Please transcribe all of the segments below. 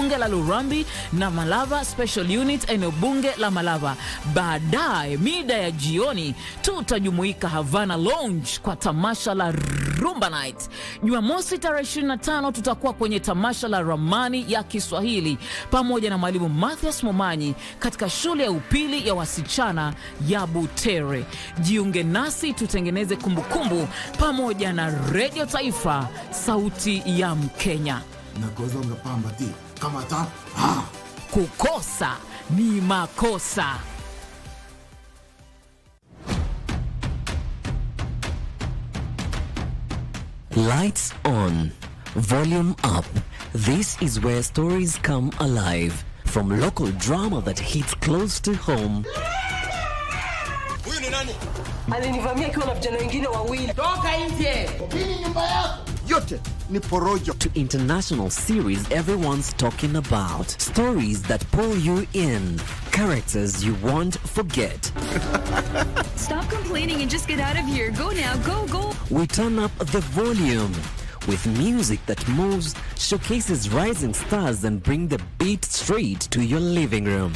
bunge la Lurambi na Malava Special Unit eneo bunge la Malava. Baadaye mida ya jioni tutajumuika Havana Lounge kwa tamasha la Rumba Night. Jumamosi tarehe 25 tutakuwa kwenye tamasha la Ramani ya Kiswahili pamoja na mwalimu Mathias Momanyi katika shule ya upili ya wasichana ya Butere. Jiunge nasi tutengeneze kumbukumbu pamoja na Radio Taifa, sauti ya Mkenya. Kukosa ni makosa. Lights on, volume up. This is where stories come alive. From local drama that hits close to home. Huyu ni nani? Alinivamia akiwa na vijana wengine wawili. Toka nje. Hii nyumba yako. Yote ni porojo. To international series everyone's talking about. Stories that pull you in. Characters you won't forget. Stop complaining and just get out of here. Go now, go. We turn up the volume with music that moves, showcases rising stars and bring the beat straight to your living room.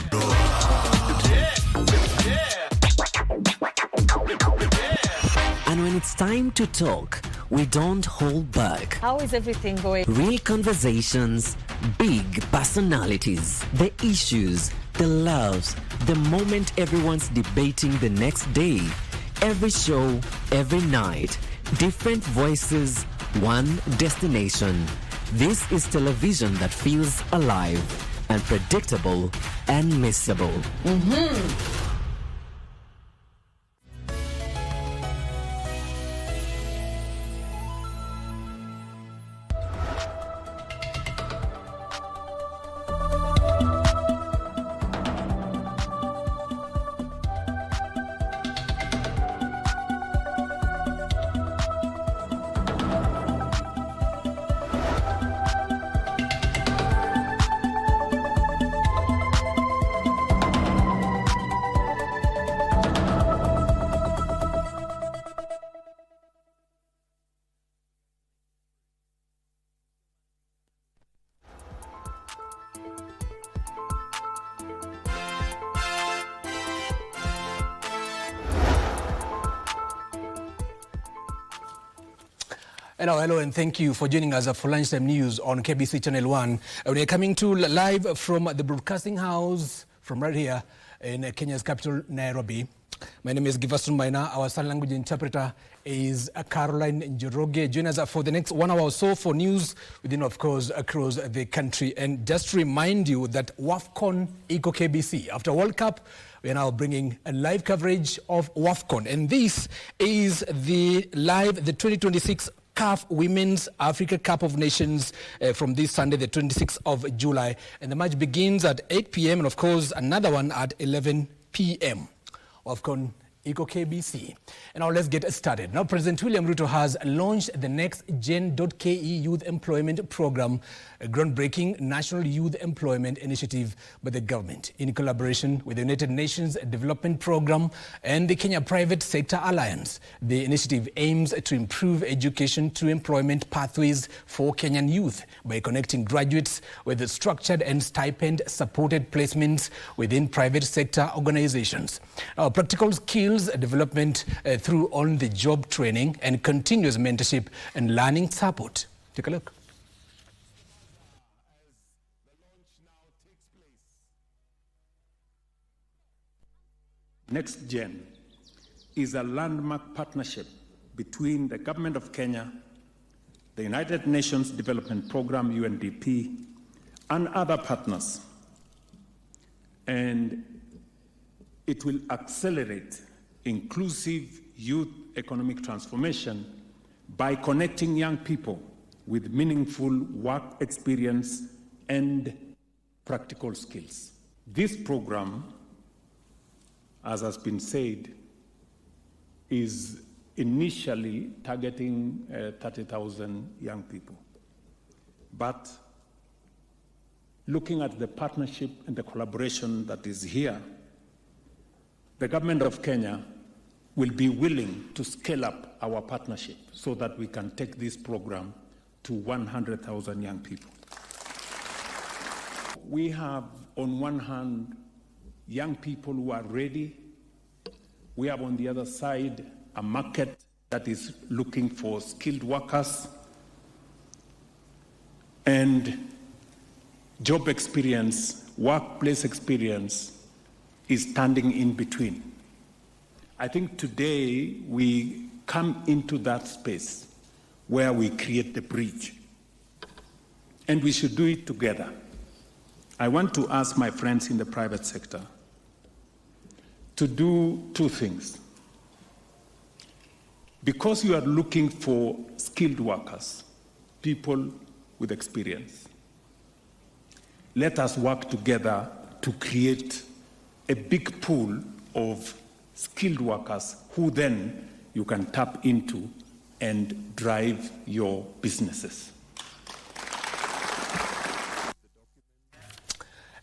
And when it's time to talk, we don't hold back. How is everything going? Real conversations, big personalities, the issues, the loves, the moment everyone's debating the next day. Every show, every night, different voices, one destination. This is television that feels alive, unpredictable, and missable. Hello, and thank you for joining us for Lunchtime News on KBC Channel 1. We are coming to live from the broadcasting house from right here in Kenya's capital, Nairobi. My name is Giverson Maina. Our sign language interpreter is Caroline Njoroge. Join us for the next 1 hour or so for news within, of course, across the country. And just to remind you that WAFCON Eco KBC, after World Cup, we are now bringing a live coverage of WAFCON. And this is the 2026 CAF Women's Africa Cup of Nations from this Sunday, the 26th of July. And the match begins at 8 p.m. and, of course, another one at 11 p.m. WAFCON Eco KBC. And now let's get started. Now, President William Ruto has launched the next Gen.ke Youth Employment Program, a groundbreaking national youth employment initiative by the government in collaboration with the United Nations Development Program and the Kenya Private Sector Alliance. The initiative aims to improve education to employment pathways for Kenyan youth by connecting graduates with structured and stipend-supported placements within private sector organizations. Practical skills development through on-the-job training and continuous mentorship and learning support. Take a look. Next Gen is a landmark partnership between the Government of Kenya, the United Nations Development Program, UNDP, and other partners. And it will accelerate inclusive youth economic transformation by connecting young people with meaningful work experience and practical skills. This program, as has been said, is initially targeting 30,000 young people. But looking at the partnership and the collaboration that is here, the government of Kenya will be willing to scale up our partnership so that we can take this program to 100,000 young people. we have, on one hand, young people who are ready. We have, on the other side, a market that is looking for skilled workers, and job experience, workplace experience is standing in between. I think today we come into that space where we create the bridge, and we should do it together. I want to ask my friends in the private sector to do two things. Because you are looking for skilled workers, people with experience, let us work together to create a big pool of skilled workers who then you can tap into and drive your businesses.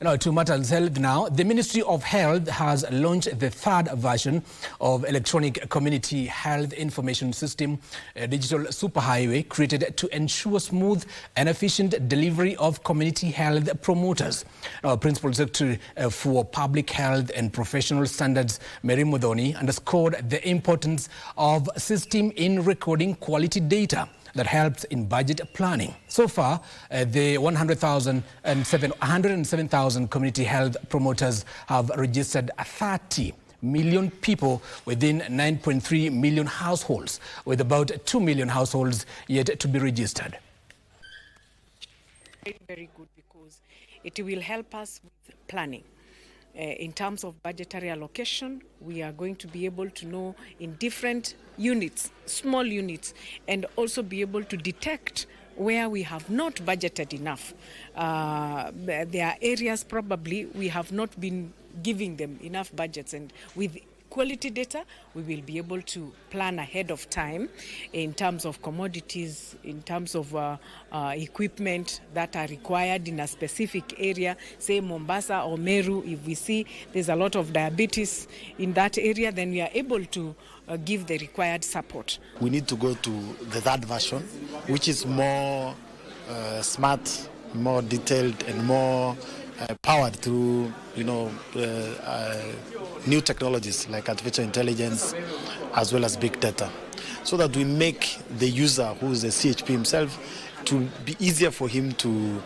Now to matters health now. The Ministry of Health has launched the third version of Electronic Community Health Information System, a digital superhighway created to ensure smooth and efficient delivery of community health promoters. Now, Principal Secretary for Public Health and Professional Standards, Mary Muthoni, underscored the importance of system in recording quality data that helps in budget planning. So far, the 107,000 community health promoters have registered 30 million people within 9.3 million households, with about 2 million households yet to be registered. Very good, because it will help us with planning. In terms of budgetary allocation, we are going to be able to know in different units, small units, and also be able to detect where we have not budgeted enough. There are areas probably we have not been giving them enough budgets, and with quality data, we will be able to plan ahead of time in terms of commodities, in terms of equipment that are required in a specific area, say Mombasa or Meru. If we see there's a lot of diabetes in that area, then we are able to give the required support. We need to go to the third version, which is more smart, more detailed, and more powered through, new technologies like artificial intelligence as well as big data, so that we make the user, who is the CHP himself, to be easier for him to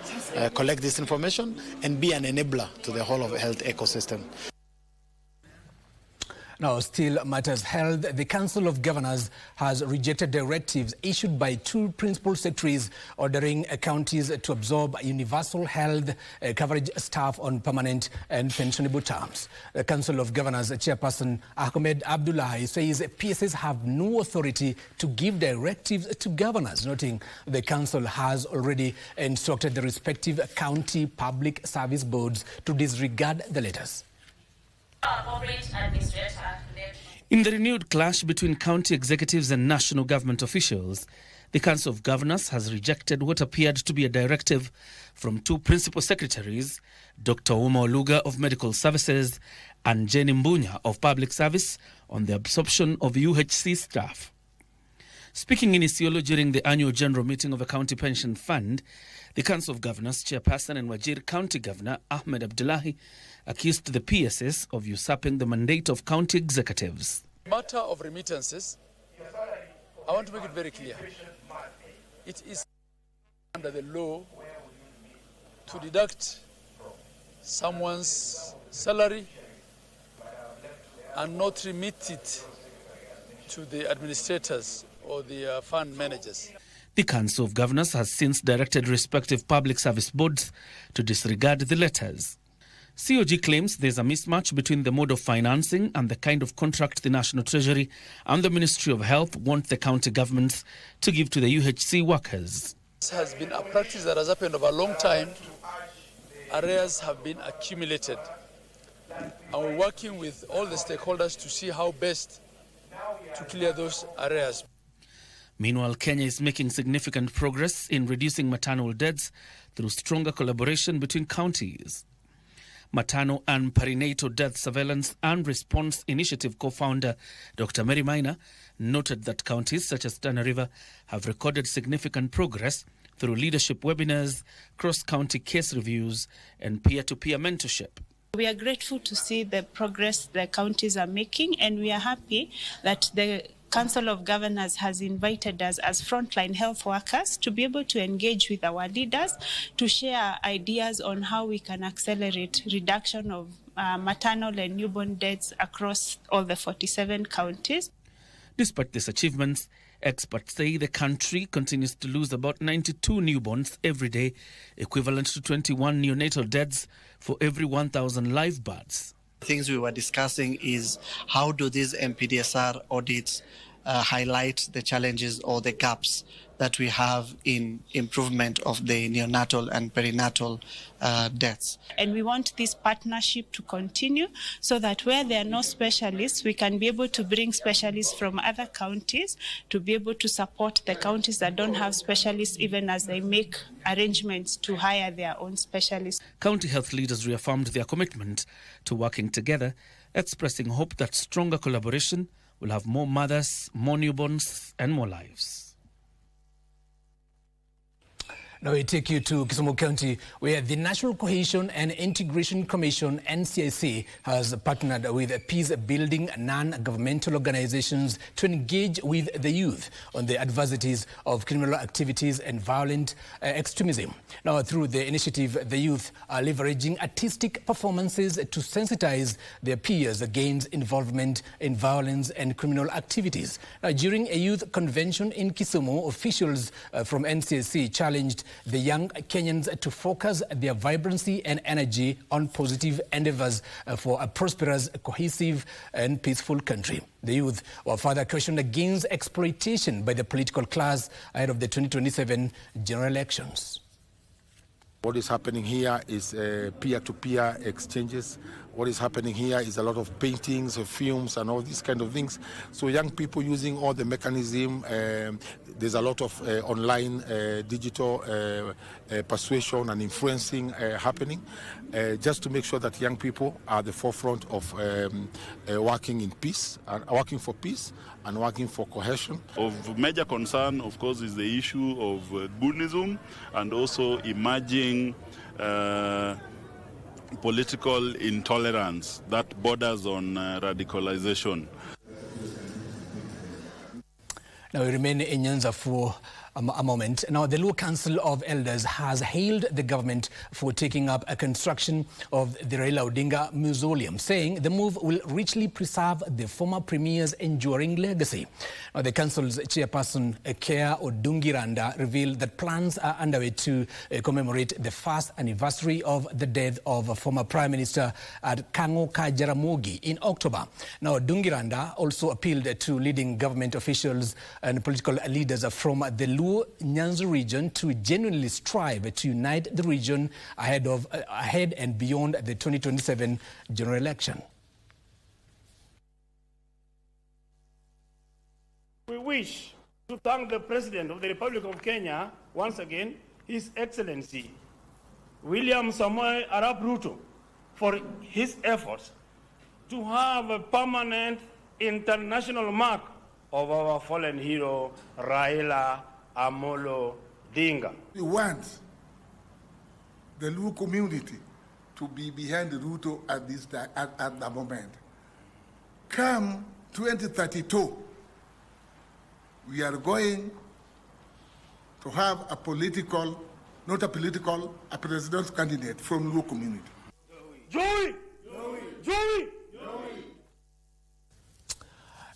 collect this information and be an enabler to the whole of the health ecosystem. Now, still matters health. The Council of Governors has rejected directives issued by two principal secretaries ordering counties to absorb universal health coverage staff on permanent and pensionable terms. The Council of Governors chairperson Ahmed Abdullahi says PSS have no authority to give directives to governors, noting the council has already instructed the respective county public service boards to disregard the letters. In the renewed clash between county executives and national government officials, the Council of Governors has rejected what appeared to be a directive from two principal secretaries, Dr. Uma Oluga of Medical Services and Jenny Mbunya of Public Service, on the absorption of UHC staff. Speaking in Isiolo during the annual general meeting of a county pension fund, the Council of Governors chairperson and Wajir County Governor Ahmed Abdullahi accused the PSS of usurping the mandate of county executives. Matter of remittances, I want to make it very clear. It is under the law to deduct someone's salary and not remit it to the administrators or the fund managers. The Council of Governors has since directed respective public service boards to disregard the letters. COG claims there's a mismatch between the mode of financing and the kind of contract the National Treasury and the Ministry of Health want the county governments to give to the UHC workers. This has been a practice that has happened over a long time. Arrears have been accumulated. And we're working with all the stakeholders to see how best to clear those arrears. Meanwhile, Kenya is making significant progress in reducing maternal deaths through stronger collaboration between counties. Maternal and Perinatal Death Surveillance and Response Initiative co-founder Dr. Maina noted that counties such as Tana River have recorded significant progress through leadership webinars, cross-county case reviews, and peer-to-peer mentorship. We are grateful to see the progress the counties are making, and we are happy that the Council of Governors has invited us as frontline health workers to be able to engage with our leaders to share ideas on how we can accelerate reduction of maternal and newborn deaths across all the 47 counties. Despite these achievements, experts say the country continues to lose about 92 newborns every day, equivalent to 21 neonatal deaths for every 1,000 live births. Things we were discussing is how do these MPDSR audits highlight the challenges or the gaps that we have in improvement of the neonatal and perinatal deaths. And we want this partnership to continue so that where there are no specialists, we can be able to bring specialists from other counties to be able to support the counties that don't have specialists, even as they make arrangements to hire their own specialists. County health leaders reaffirmed their commitment to working together, expressing hope that stronger collaboration will have more mothers, more newborns, and more lives. Now we take you to Kisumu County, where the National Cohesion and Integration Commission, NCIC, has partnered with peace-building non-governmental organizations to engage with the youth on the adversities of criminal activities and violent extremism. Now, through the initiative, the youth are leveraging artistic performances to sensitize their peers against involvement in violence and criminal activities. Now, during a youth convention in Kisumu, officials from NCIC challenged the young Kenyans to focus their vibrancy and energy on positive endeavors for a prosperous, cohesive and peaceful country. The youth were further cautioned against exploitation by the political class ahead of the 2027 general elections. What is happening here is peer-to-peer exchanges. What is happening here is a lot of paintings, films, and all these kind of things. So young people using all the mechanism, there's a lot of online digital persuasion and influencing happening, just to make sure that young people are at the forefront of working in peace, working for peace, and working for cohesion. Of major concern, of course, is the issue of Buddhism and also emerging political intolerance that borders on radicalization. Now we remain in Nyanza for a moment. Now, the Luo Council of Elders has hailed the government for taking up a construction of the Raila Odinga Mausoleum, saying the move will richly preserve the former premier's enduring legacy. Now, the council's chairperson, Kea Odungiranda, revealed that plans are underway to commemorate the first anniversary of the death of former Prime Minister at Kango Ka Jaramogi in October. Now, Odungiranda also appealed to leading government officials and political leaders from the Nyanza region to genuinely strive to unite the region ahead and beyond the 2027 general election. We wish to thank the President of the Republic of Kenya once again, His Excellency William Samoei Arap Ruto, for his efforts to have a permanent international mark of our fallen hero Raila Amolo Odinga. We want the Luo community to be behind the Ruto at the moment. Come 2032, we are going to have a political, not a political, a presidential candidate from Luo community. Joey! Joey!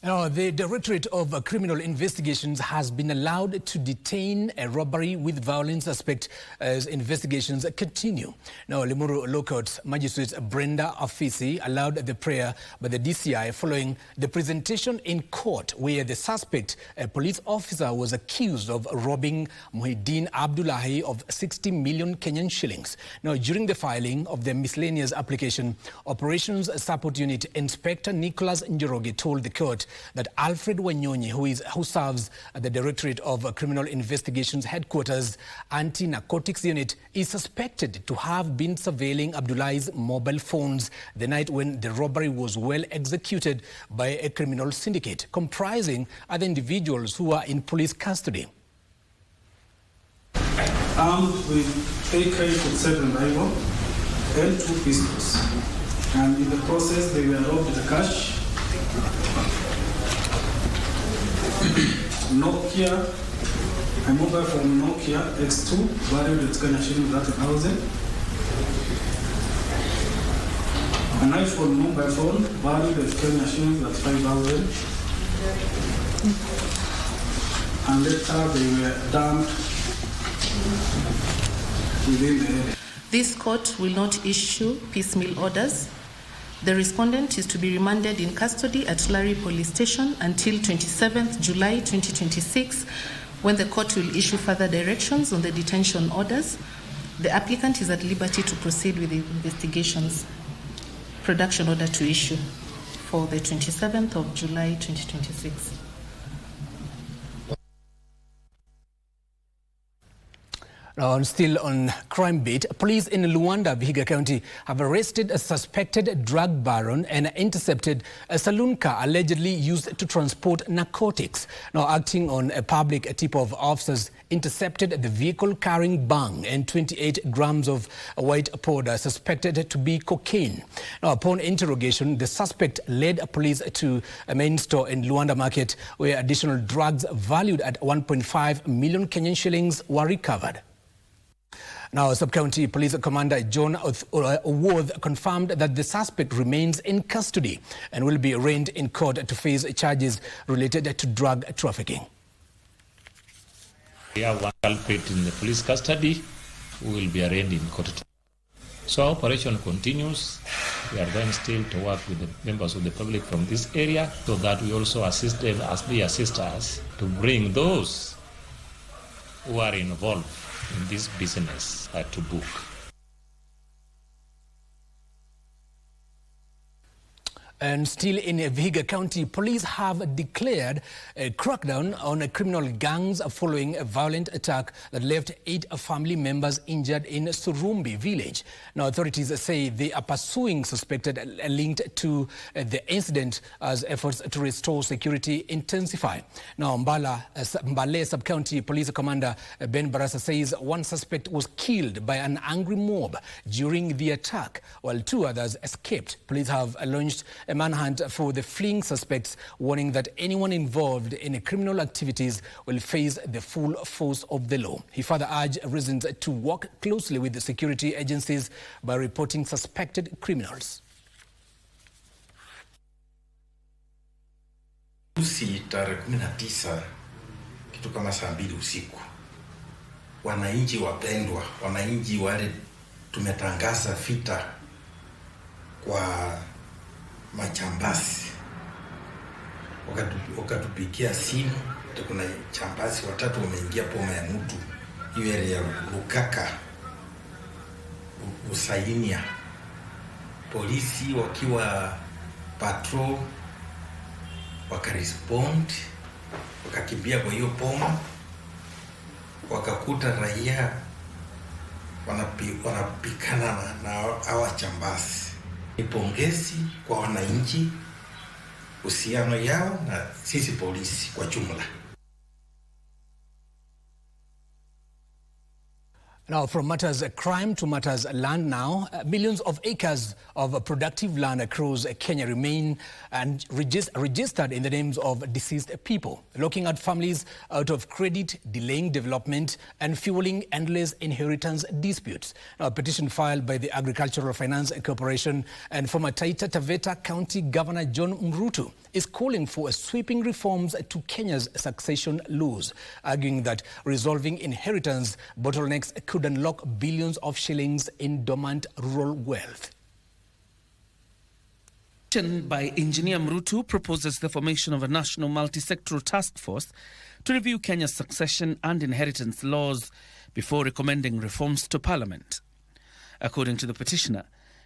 Now, the Directorate of Criminal Investigations has been allowed to detain a robbery with violence suspect as investigations continue. Now, Limuru Low Court Magistrate Brenda Afisi allowed the prayer by the DCI following the presentation in court where the suspect, a police officer, was accused of robbing Muhyiddin Abdullahi of 60 million Kenyan shillings. Now, during the filing of the miscellaneous application, Operations Support Unit Inspector Nicholas Njoroge told the court that Alfred Wanyonyi, who serves at the Directorate of Criminal Investigations Headquarters Anti-Narcotics Unit, is suspected to have been surveilling Abdullahi's mobile phones the night when the robbery was well executed by a criminal syndicate comprising other individuals who are in police custody. armed with AK-47 rifle and 2 pistols. And in the process, they were robbed the cash, Nokia, a mobile phone Nokia X2, valued at Kenya shilling 30,000. An iPhone mobile phone valued at Kenya shillings at 5,000. And later they were dumped within the area. This court will not issue piecemeal orders. The respondent is to be remanded in custody at Larry Police Station until 27th July 2026, when the court will issue further directions on the detention orders. The applicant is at liberty to proceed with the investigations. Production order to issue for the 27th of July 2026. Now, still on crime beat, police in Luanda, Vihiga County, have arrested a suspected drug baron and intercepted a saloon car allegedly used to transport narcotics. Now, acting on a public tip-off, officers intercepted the vehicle carrying bang and 28 grams of white powder suspected to be cocaine. Now, upon interrogation, the suspect led police to a main store in Luanda Market where additional drugs valued at 1.5 million Kenyan shillings were recovered. Now, Sub-County Police Commander John Owoth confirmed that the suspect remains in custody and will be arraigned in court to face charges related to drug trafficking. We have one culprit in the police custody who will be arraigned in court. So our operation continues. We are going still to work with the members of the public from this area so that we also assist them as they assist us to bring those who are involved in this business to book. And still in Vihiga County, police have declared a crackdown on criminal gangs following a violent attack that left 8 family members injured in Surumbi village. Now, authorities say they are pursuing suspected linked to the incident as efforts to restore security intensify. Now, Mbale Sub-County Police Commander Ben Barasa says one suspect was killed by an angry mob during the attack, while 2 others escaped. Police have launched a manhunt for the fleeing suspects, warning that anyone involved in criminal activities will face the full force of the law. He further urged residents to work closely with the security agencies by reporting suspected criminals. Usi tarehe 19 kitu kama saa 2 usiku, wananchi wapendwa, wananchi wale tumetangaza vita kwa majambazi, wakatupigia simu, kuna jambazi 3 wameingia poma ya mtu hiyo area ya Lukaka Usainia. Polisi wakiwa patrol wakarespond, wakakimbia kwa hiyo poma, wakakuta raia wanapikana na hawa jambazi. Ni pongezi kwa wananchi, uhusiano yao na sisi polisi kwa jumla. Now, from matters crime to matters land now, millions of acres of productive land across Kenya remain and registered in the names of deceased people, locking out families out of credit, delaying development and fueling endless inheritance disputes. Now, a petition filed by the Agricultural Finance Corporation and former Taita Taveta County Governor John Mrutu is calling for sweeping reforms to Kenya's succession laws, arguing that resolving inheritance bottlenecks could unlock billions of shillings in dormant rural wealth. By Engineer Mrutu proposes the formation of a national multi-sectoral task force to review Kenya's succession and inheritance laws before recommending reforms to Parliament. According to the petitioner,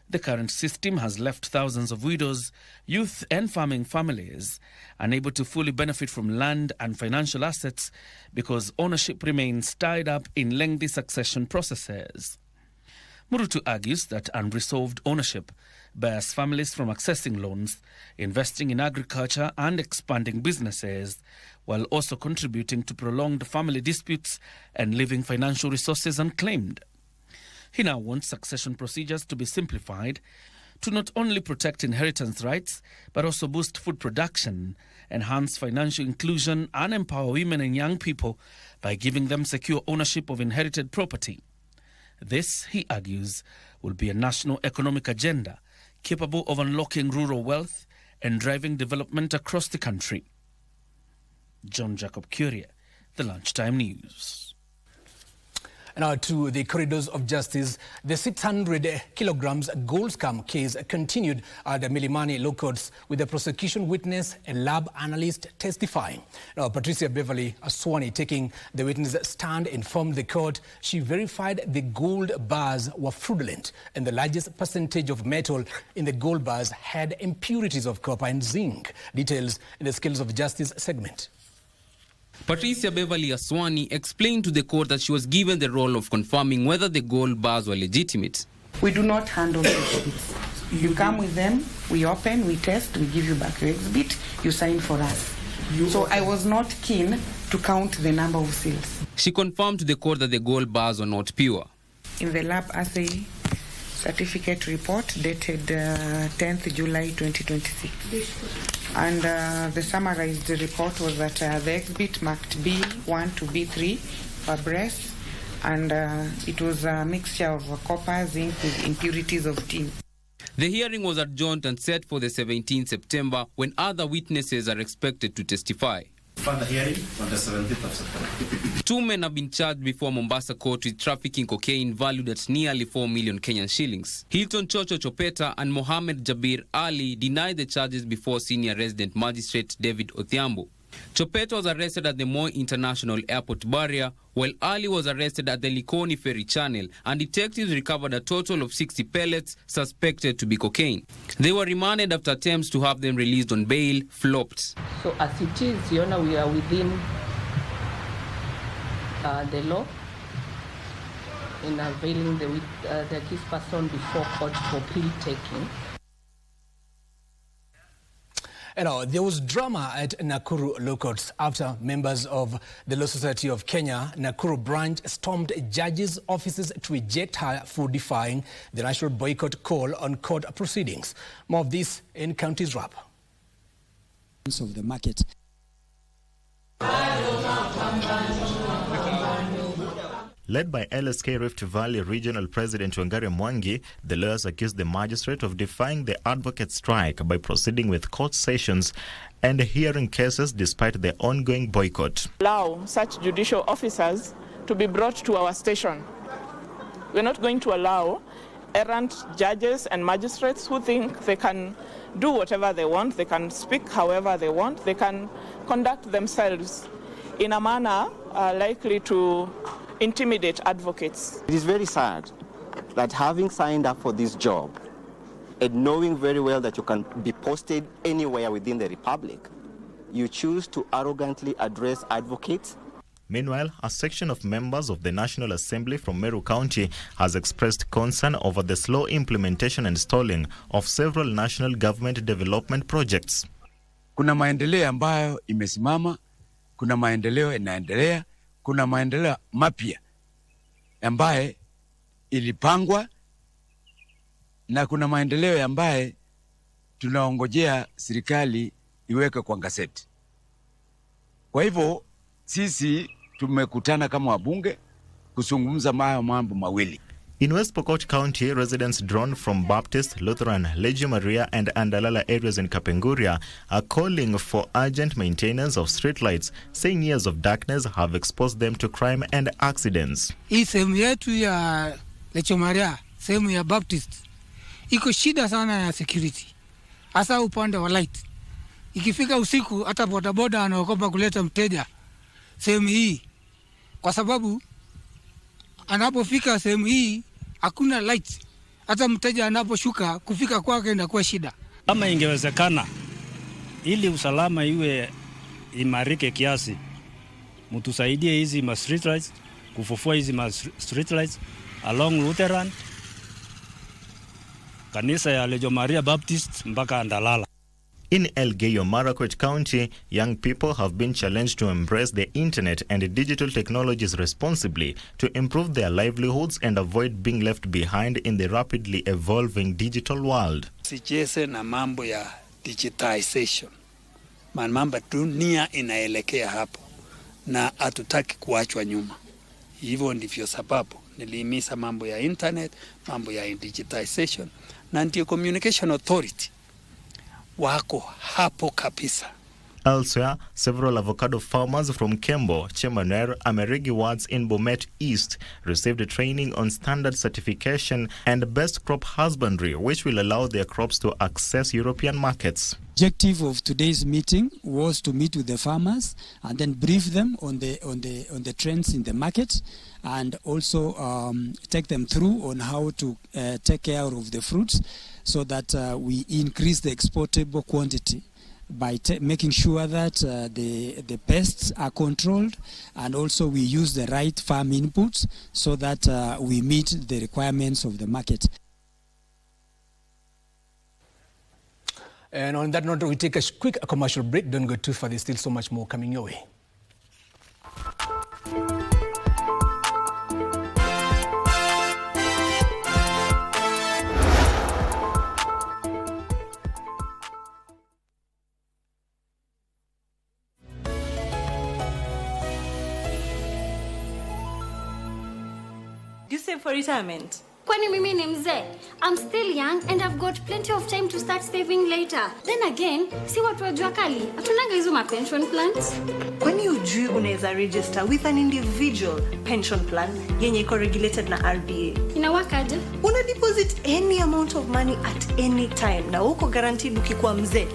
the current system has left thousands of widows, youth and farming families unable to fully benefit from land and financial assets because ownership remains tied up in lengthy succession processes. Mrutu argues that unresolved ownership bars families from accessing loans, investing in agriculture and expanding businesses, while also contributing to prolonged family disputes and leaving financial resources unclaimed. He now wants succession procedures to be simplified to not only protect inheritance rights, but also boost food production, enhance financial inclusion, and empower women and young people by giving them secure ownership of inherited property. This, he argues, will be a national economic agenda capable of unlocking rural wealth and driving development across the country. John Jacob Curia, The Lunchtime News. Now to the corridors of justice. The 600 kilograms gold scam case continued at the Milimani Law Courts with the prosecution witness and lab analyst testifying. Now, Patricia Beverly Aswani, taking the witness stand, informed the court she verified the gold bars were fraudulent and the largest percentage of metal in the gold bars had impurities of copper and zinc. Details in the Scales of Justice segment. Patricia Beverly Aswani explained to the court that she was given the role of confirming whether the gold bars were legitimate. We do not handle exhibits. You come with them, we open, we test, we give you back your exhibit, you sign for us. So I was not keen to count the number of seals. She confirmed to the court that the gold bars were not pure. In the lab assay certificate report dated 10th July 2026. And the summarized report was that the exhibit marked B1 to B3 were brass, and it was a mixture of copper, zinc with impurities of tin. The hearing was adjourned and set for the 17th September when other witnesses are expected to testify. Further hearing on the 17th of September. 2 men have been charged before Mombasa court with trafficking cocaine valued at nearly 4 million Kenyan shillings. Hilton Chocho Chopeta and Mohamed Jabir Ali denied the charges before senior resident magistrate David Othiambo. Chopeta was arrested at the Moi International Airport barrier, while Ali was arrested at the Likoni Ferry Channel, and detectives recovered a total of 60 pellets suspected to be cocaine. They were remanded after attempts to have them released on bail flopped. So as it is, we are within the law in availing the accused person before court for plea taking. There was drama at Nakuru Law Courts after members of the Law Society of Kenya Nakuru branch stormed judges' offices to eject her for defying the national boycott call on court proceedings. More of this in Counties Wrap. Of the market. Led by LSK Rift Valley Regional President Wangari Mwangi, the lawyers accused the magistrate of defying the advocate strike by proceeding with court sessions and hearing cases despite the ongoing boycott. Allow such judicial officers to be brought to our station. We're not going to allow errant judges and magistrates who think they can do whatever they want, they can speak however they want, they can conduct themselves in a manner likely to intimidate advocates. It is very sad that having signed up for this job and knowing very well that you can be posted anywhere within the Republic, you choose to arrogantly address advocates. Meanwhile, a section of members of the National Assembly from Meru County has expressed concern over the slow implementation and stalling of several national government development projects. Kuna maendeleo ambayo imesimama, kuna maendeleo inaendelea, kuna maendeleo mapya ambaye ilipangwa na kuna maendeleo ambaye tunaongojea serikali iweke kwa gazeti. Kwa hivyo sisi tumekutana kama wabunge kuzungumza mambo mawili. In West Pokot County, residents drawn from Baptist, Lutheran, Legio Maria and Andalala areas in Kapenguria are calling for urgent maintenance of streetlights, saying years of darkness have exposed them to crime and accidents. Hii sehemu yetu ya Legio Maria, sehemu ya Baptist, iko shida sana ya security. Hasa upande wa light. Ikifika usiku hata bodaboda anaogopa kuleta mteja sehemu hii kwa sababu anapofika sehemu hii hakuna light, hata mteja anaposhuka kufika kwake inakuwa shida. Kama ingewezekana ili usalama iwe imarike kiasi, mtusaidie hizi ma street lights, kufufua hizi ma street lights along Lutheran, kanisa ya Legio Maria Baptist mpaka Andalala. In Elgeyo Marakwet County, young people have been challenged to embrace the internet and digital technologies responsibly to improve their livelihoods and avoid being left behind in the rapidly evolving digital world. Sicheze na mambo ya digitization. Mambo dunia inaelekea hapo na hatutaki kuachwa nyuma. Hivyo ndivyo sababu nilihimiza mambo ya internet, mambo ya digitization, na ndio Communication Authority wako hapo kabisa. Elsewhere, several avocado farmers from Kembo, Chemaner, Amerigi wards in Bomet East received training on standard certification and best crop husbandry, which will allow their crops to access European markets. The objective of today's meeting was to meet with the farmers and then brief them on the trends in the market, and also take them through on how to take care of the fruits so that we increase the exportable quantity by making sure that the pests are controlled, and also we use the right farm inputs so that we meet the requirements of the market. And on that note, we take a quick commercial break. Don't go too far. There's still so much more coming your way. Do you save for retirement? Kwani mimi ni mzee? I'm still young and I've got plenty of time to start saving later. Then again, si watu wa jua kali, hatunanga hizo ma pension plans. Kwani ujui unaweza register with an individual pension plan yenye iko regulated na RBA? Inawakaje? Una deposit any amount of money at any time na uko guaranteed ukikuwa mzee.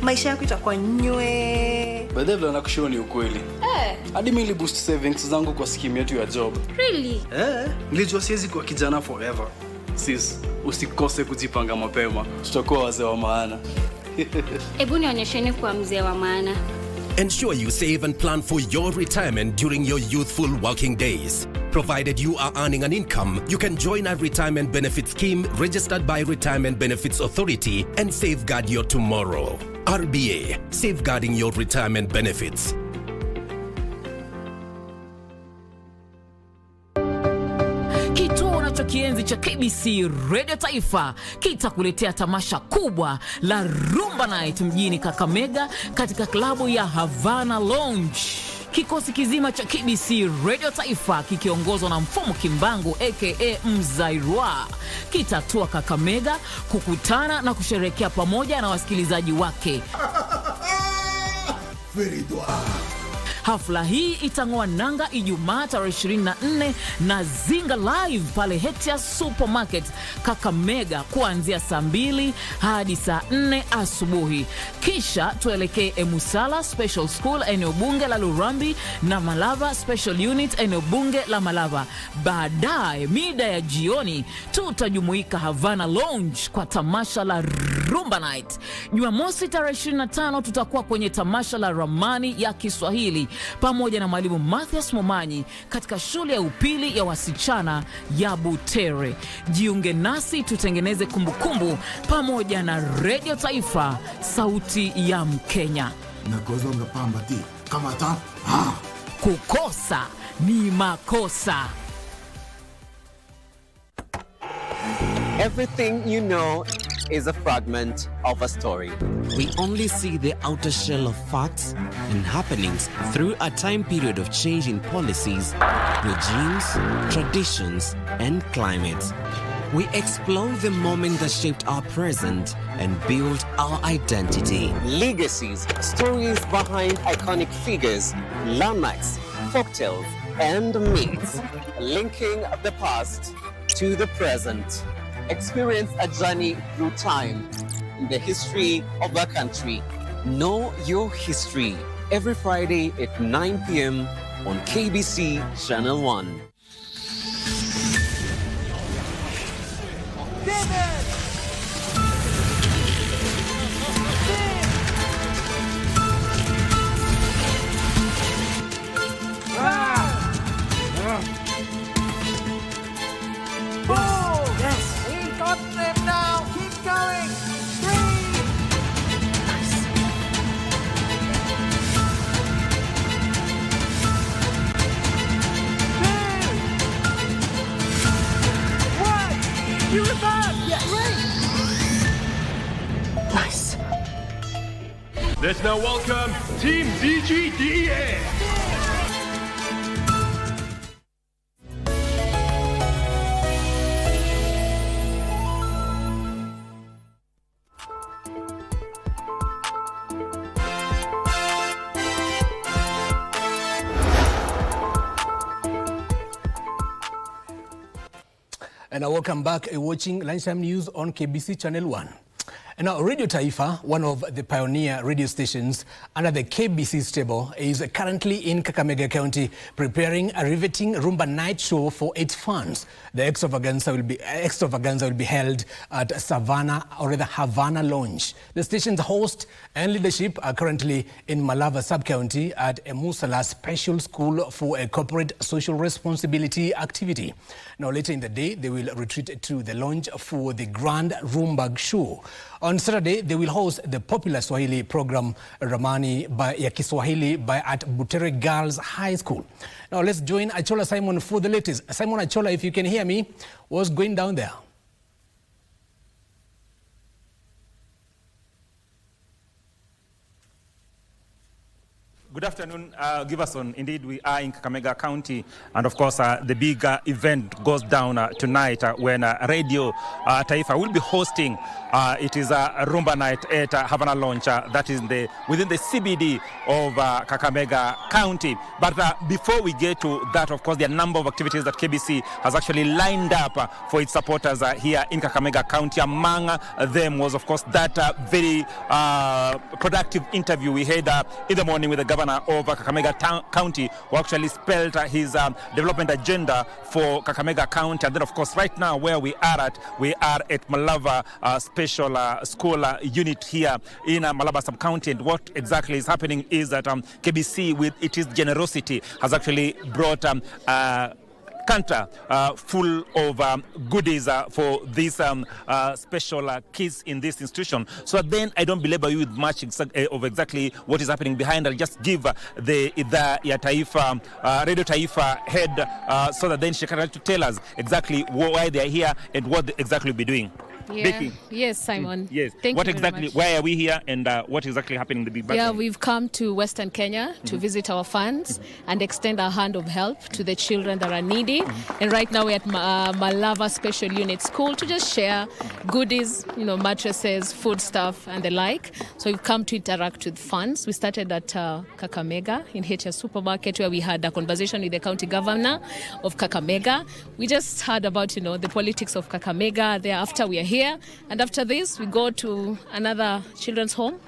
Maisha yako itakuwa nywe. Baadaye ndo nakushoni ni ukweli. Hadi mimi boost savings zangu kwa scheme yetu ya job. Really? Nilijua siwezi kuwa kijana forever. Sis, usikose kujipanga mapema. Tutakuwa wazee wa maana. Ebu nionyesheni kuwa mzee wa maana. Ensure you save and plan for your retirement during your youthful working days. Provided you are earning an income, you can join a retirement benefit scheme registered by Retirement Benefits Authority and safeguard your tomorrow. RBA, safeguarding your retirement benefits. Kituo unachokienzi cha KBC Radio Taifa kitakuletea tamasha kubwa la Rumba Night mjini Kakamega katika klabu ya Havana Lounge. Kikosi kizima cha KBC Radio Taifa kikiongozwa na Mfumo Kimbangu aka Mzairwa kitatua Kakamega kukutana na kusherehekea pamoja na wasikilizaji wake. Hafla hii itang'oa nanga Ijumaa tarehe 24 na Zinga Live pale Hector Supermarket Kakamega kuanzia saa 2 hadi saa 4 asubuhi. Kisha tuelekee Emusala Special School eneo bunge la Lurambi na Malava Special Unit eneo bunge la Malava. Baadaye mida ya jioni tutajumuika Havana Lounge kwa tamasha la Rumba Night. Jumamosi tarehe 25 tutakuwa kwenye tamasha la Ramani ya Kiswahili pamoja na mwalimu Mathias Momanyi katika shule ya upili ya wasichana ya Butere. Jiunge nasi tutengeneze kumbukumbu pamoja na Radio Taifa, sauti ya Mkenya. Kukosa ni makosa. Everything you know is a fragment of a story. We only see the outer shell of facts and happenings through a time period of change in policies, regimes, traditions, and climates. We explore the moment that shaped our present and built our identity. Legacies, stories behind iconic figures, landmarks, folktales, and myths, linking the past to the present. Experience a journey through time in the history of our country. Know your history every Friday at 9 p.m. on KBC Channel 1. Yes, we got them now. Keep going. 3. Nice. you with that? Yeah, right. Nice. Let's now welcome Team DGDA. And welcome back watching Lunchtime News on KBC Channel 1. And now Radio Taifa, one of the pioneer radio stations under the KBC stable, is currently in Kakamega County preparing a riveting Rumba night show for its fans. The extravaganza will be held at Havana Lounge. The station's host and leadership are currently in Malava sub-county at Emusala Special School for a corporate social responsibility activity. Now later in the day, they will retreat to the lounge for the Grand Rumba show. On Saturday, they will host the popular Swahili program Ramani ya Kiswahili at Butere Girls High School. Now let's join Achola Simon for the latest. Simon Achola, if you can hear me, what's going down there? Good afternoon, Giverson. Indeed, we are in Kakamega County, and of course, the big event goes down tonight when Radio Taifa will be hosting. It is a Rumba night at Havana Lounge. That is within the CBD of Kakamega County. But before we get to that, of course, there are a number of activities that KBC has actually lined up for its supporters here in Kakamega County. Among them was, of course, that very productive interview we had in the morning with the governor of Kakamega County, who actually spelled his development agenda for Kakamega County. And then, of course, right now where we are at Malava Special School Unit here in Malava Sub-County. And what exactly is happening is that KBC, with its generosity, has actually brought canter full of goodies for these special kids in this institution. So then I don't belabor you with much of exactly what is happening behind. I'll just give the Taifa, Radio Taifa head so that then she can tell us exactly why they are here and what they exactly will be doing. Yeah. Becky. Yes, Simon. Yes. Thank what you very exactly? much. Why are we here, and what exactly happening in the big background? Yeah, we've come to Western Kenya to visit our fans and extend our hand of help to the children that are needy. And right now we're at Malava Special Unit School to just share goodies, mattresses, food stuff, and the like. So we've come to interact with fans. We started at Kakamega in HR Supermarket, where we had a conversation with the county governor of Kakamega. We just heard about, the politics of Kakamega. Thereafter, we are here. And after this, we go to another children's home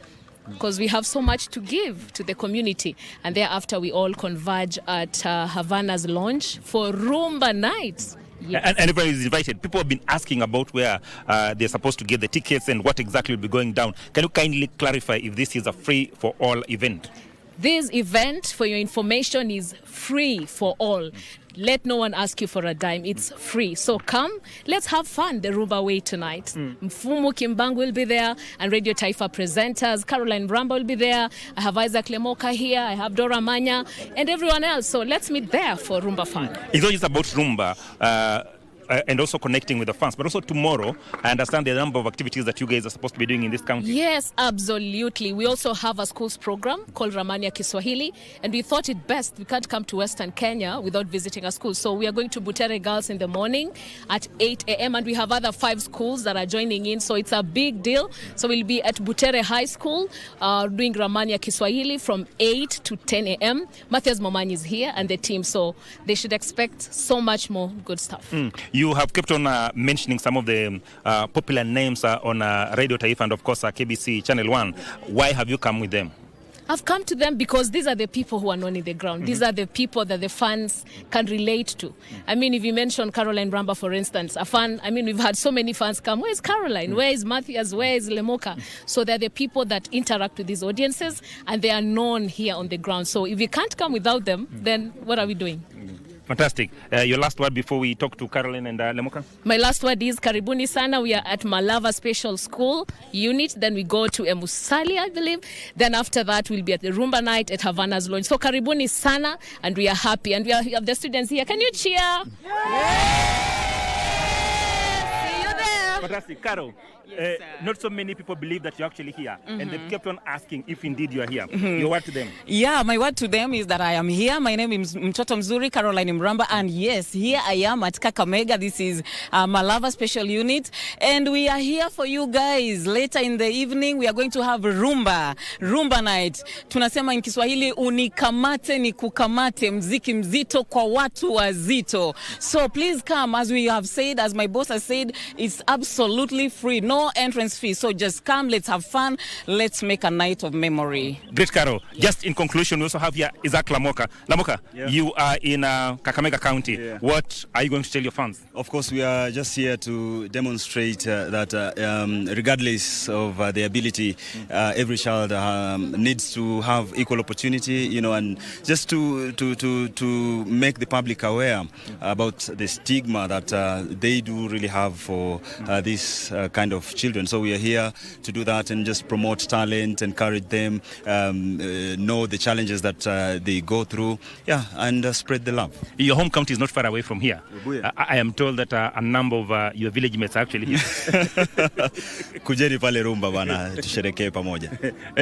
because we have so much to give to the community. And thereafter, we all converge at Havana's Lounge for Rumba nights. Yes. And everybody is invited. People have been asking about where they're supposed to get the tickets and what exactly will be going down. Can you kindly clarify if this is a free-for-all event? This event, for your information, is free for all. Let no one ask you for a dime. It's free. So come, let's have fun the Rumba way tonight. Mfumu Kimbang will be there, and Radio Taifa presenters. Caroline Bramba will be there. I have Isaac Lemoka here. I have Dora Manya and everyone else. So let's meet there for Rumba fun. It's not just about Rumba. And also connecting with the fans, but also tomorrow, I understand there are a number of activities that you guys are supposed to be doing in this county. Yes, absolutely. We also have a schools program called Ramani ya Kiswahili, and we thought it best, we can't come to Western Kenya without visiting a school. So we are going to Butere Girls in the morning at 8 a.m. and we have other 5 schools that are joining in, so it's a big deal. So we'll be at Butere High School doing Ramani ya Kiswahili from 8 to 10 a.m. Matthias Momanyi is here and the team, so they should expect so much more good stuff. You have kept on mentioning some of the popular names on Radio Taifa and, of course, KBC Channel 1. Why have you come with them? I've come to them because these are the people who are known in the ground. These are the people that the fans can relate to. I mean, if you mention Caroline Bramba, for instance, a fan, we've had so many fans come. Where is Caroline? Where is Matthias? Where is Lemoka? So they're the people that interact with these audiences and they are known here on the ground. So if we can't come without them, then what are we doing? Fantastic. Your last word before we talk to Caroline and Lemoka? My last word is Karibuni Sana. We are at Malava Special School Unit. Then we go to Emusali, I believe. Then after that, we'll be at the Rumba night at Havana's Lounge. So Karibuni Sana, and we are happy. And we have the students here. Can you cheer? Yeah. See you there. Fantastic. Carol, not so many people believe that you're actually here. And they kept on asking if indeed you are here. Your word to them? Yeah, my word to them is that I am here. My name is Mtoto Mzuri, Caroline Mramba. And yes, here I am at Kakamega. This is Malava Special Unit. And we are here for you guys. Later in the evening, we are going to have Rumba night. Tunasema in Kiswahili, unikamate ni kukamate, mziki mzito kwa watu wazito. So please come, as we have said, as my boss has said, it's absolutely free, no entrance fee. So just come, let's have fun, let's make a night of memory. Great, Carol. Just in conclusion, we also have here Isaac Lamoka. Lamoka, you are in Kakamega County. What are you going to tell your fans? Of course, we are just here to demonstrate that regardless of the ability, every child needs to have equal opportunity, and just to make the public aware about the stigma that they do really have for this kind of children. So we are here to do that and just promote talent, encourage them, know the challenges that they go through, and spread the love. Your home county is not far away from here. I am told that a number of your village mates are actually here. Kujeni pale Rumba bana, tusherekee pamoja.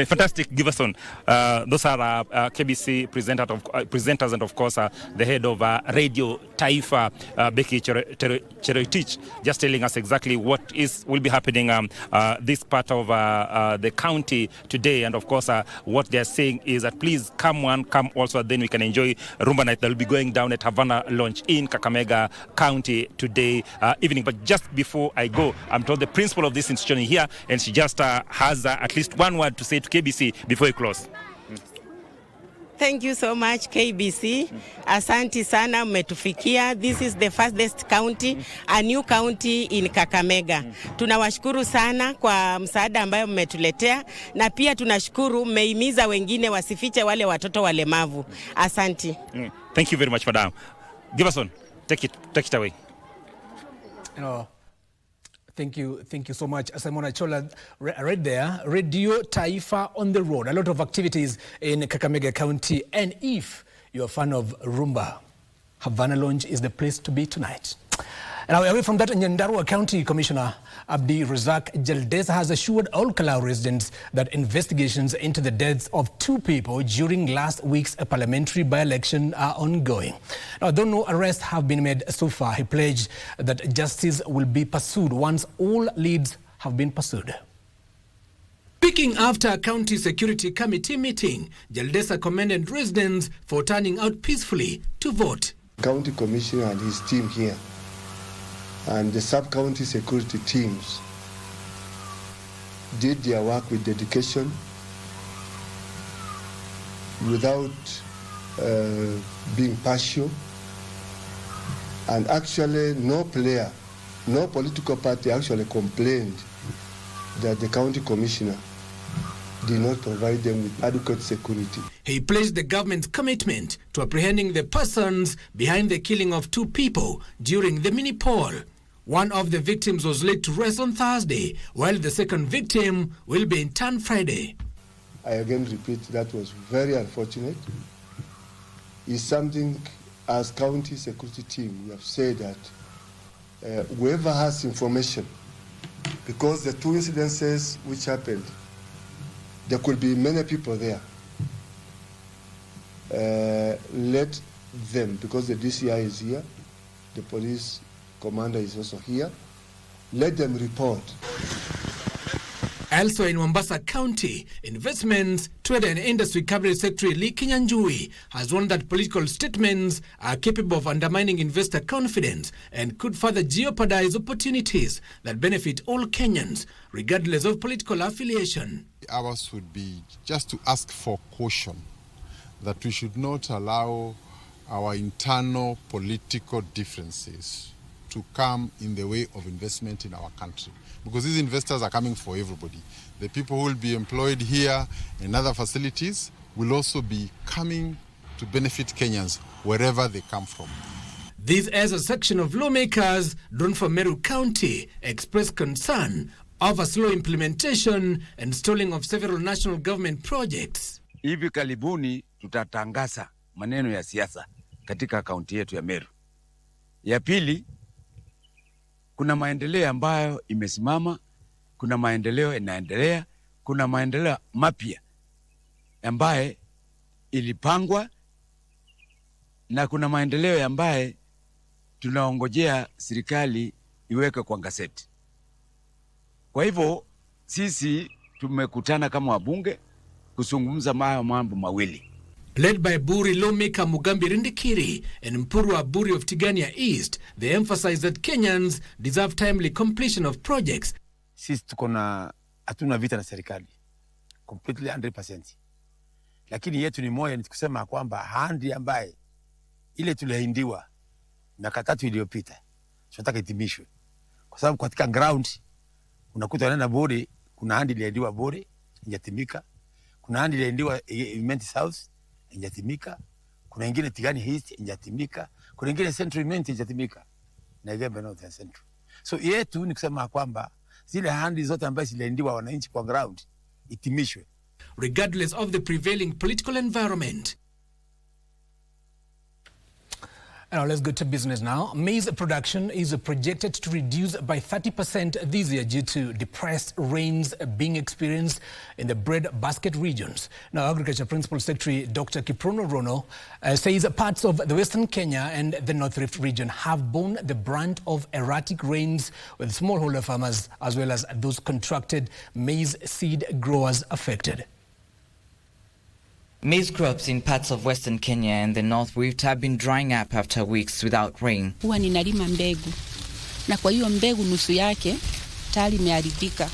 Fantastic, Giverson. Those are KBC presenters and of course the head of Radio Taifa, Becky Cheroitich, just telling us exactly what will be happening this part of the county today. And of course, what they're saying is that please come also, then we can enjoy Rumba night that will be going down at Havana Lounge in Kakamega County today evening. But just before I go, I'm told the principal of this institution is here, and she just has at least one word to say to KBC before we close. Thank you so much, KBC. Asante sana, mmetufikia. This is the fastest county, a new county in Kakamega. Tunawashukuru sana kwa msaada ambayo mmetuletea, na pia tunashukuru mmehimiza wengine wasifiche wale watoto walemavu. Asante. Thank you very much, madam. Giverson, take it away. Thank you so much, Simon Achola. Right there, Radio Taifa on the road. A lot of activities in Kakamega County. And if you're a fan of Rumba, Havana Lounge is the place to be tonight. Now, away from that, Nyandarua County Commissioner Abdi Razak Jaldesa has assured all Kalau residents that investigations into the deaths of 2 people during last week's parliamentary by-election are ongoing. Now, though no arrests have been made so far, he pledged that justice will be pursued once all leads have been pursued. Speaking after a county security committee meeting, Jaldesa commended residents for turning out peacefully to vote. County Commissioner and his team here, and the sub-county security teams did their work with dedication, without being partial, and actually no political party actually complained that the county commissioner did not provide them with adequate security. He pledged the government's commitment to apprehending the persons behind the killing of 2 people during the mini poll. One of the victims was laid to rest on Thursday, while the second victim will be interned Friday. I again repeat, that was very unfortunate. It's something, as county security team, we have said that whoever has information, because the 2 incidences which happened, there could be many people there. Let them, because the DCI is here, the police commander is also here, let them report. Elsewhere in Mombasa County, Investments, Trade and Industry Cabinet Secretary Lee Kinyanjui has warned that political statements are capable of undermining investor confidence and could further jeopardize opportunities that benefit all Kenyans, regardless of political affiliation. Ours would be just to ask for caution, that we should not allow our internal political differences to come in the way of investment in our country. Because these investors are coming for everybody. The people who will be employed here in other facilities will also be coming to benefit Kenyans wherever they come from. This as a section of lawmakers drawn from Meru County expressed concern over slow implementation and stalling of several national government projects. Hivi karibuni tutatangaza maneno ya siasa katika kaunti yetu ya Meru. Ya pili, kuna maendeleo ambayo imesimama, kuna maendeleo inaendelea, kuna maendeleo mapya ambaye ilipangwa, na kuna maendeleo ambaye tunaongojea serikali iweke kwa gazeti. Kwa hivyo sisi tumekutana kama wabunge kuzungumza mambo mawili. Led by Buri lawmaker Mugambi Rindikiri and Mpurwa Buri of Tigania East, they emphasize that Kenyans deserve timely completion of projects. Sisi hatuna vita na serikali completely 100%. Lakini yetu ni moja, ni kusema kwamba handi ambaye ile tuliahindiwa miaka 3 iliyopita tunataka itimishwe. Kwa sababu katika ground unakuta wanaenda bodi, kuna handi iliahindiwa bodi injatimika, kuna handi iliahindiwa Imenti South injatimika, kuna ingine Tigani East injatimika, kuna ingine Central Imenti injatimika na Igembe North and Central. So yetu ni kusema kwamba zile handi zote ambazo ziliahindiwa wananchi kwa ground itimishwe regardless of the prevailing political environment. Now let's go to business now. Maize production is projected to reduce by 30% this year due to depressed rains being experienced in the bread basket regions. Now, Agriculture Principal Secretary Dr. Kiprono Rono says parts of the Western Kenya and the North Rift region have borne the brunt of erratic rains, with smallholder farmers as well as those contracted maize seed growers affected. Maize crops in parts of Western Kenya and the North Rift have been drying up after weeks without rain. Huwa ninalima mbegu na kwa hiyo mbegu nusu yake tayari imeharibika.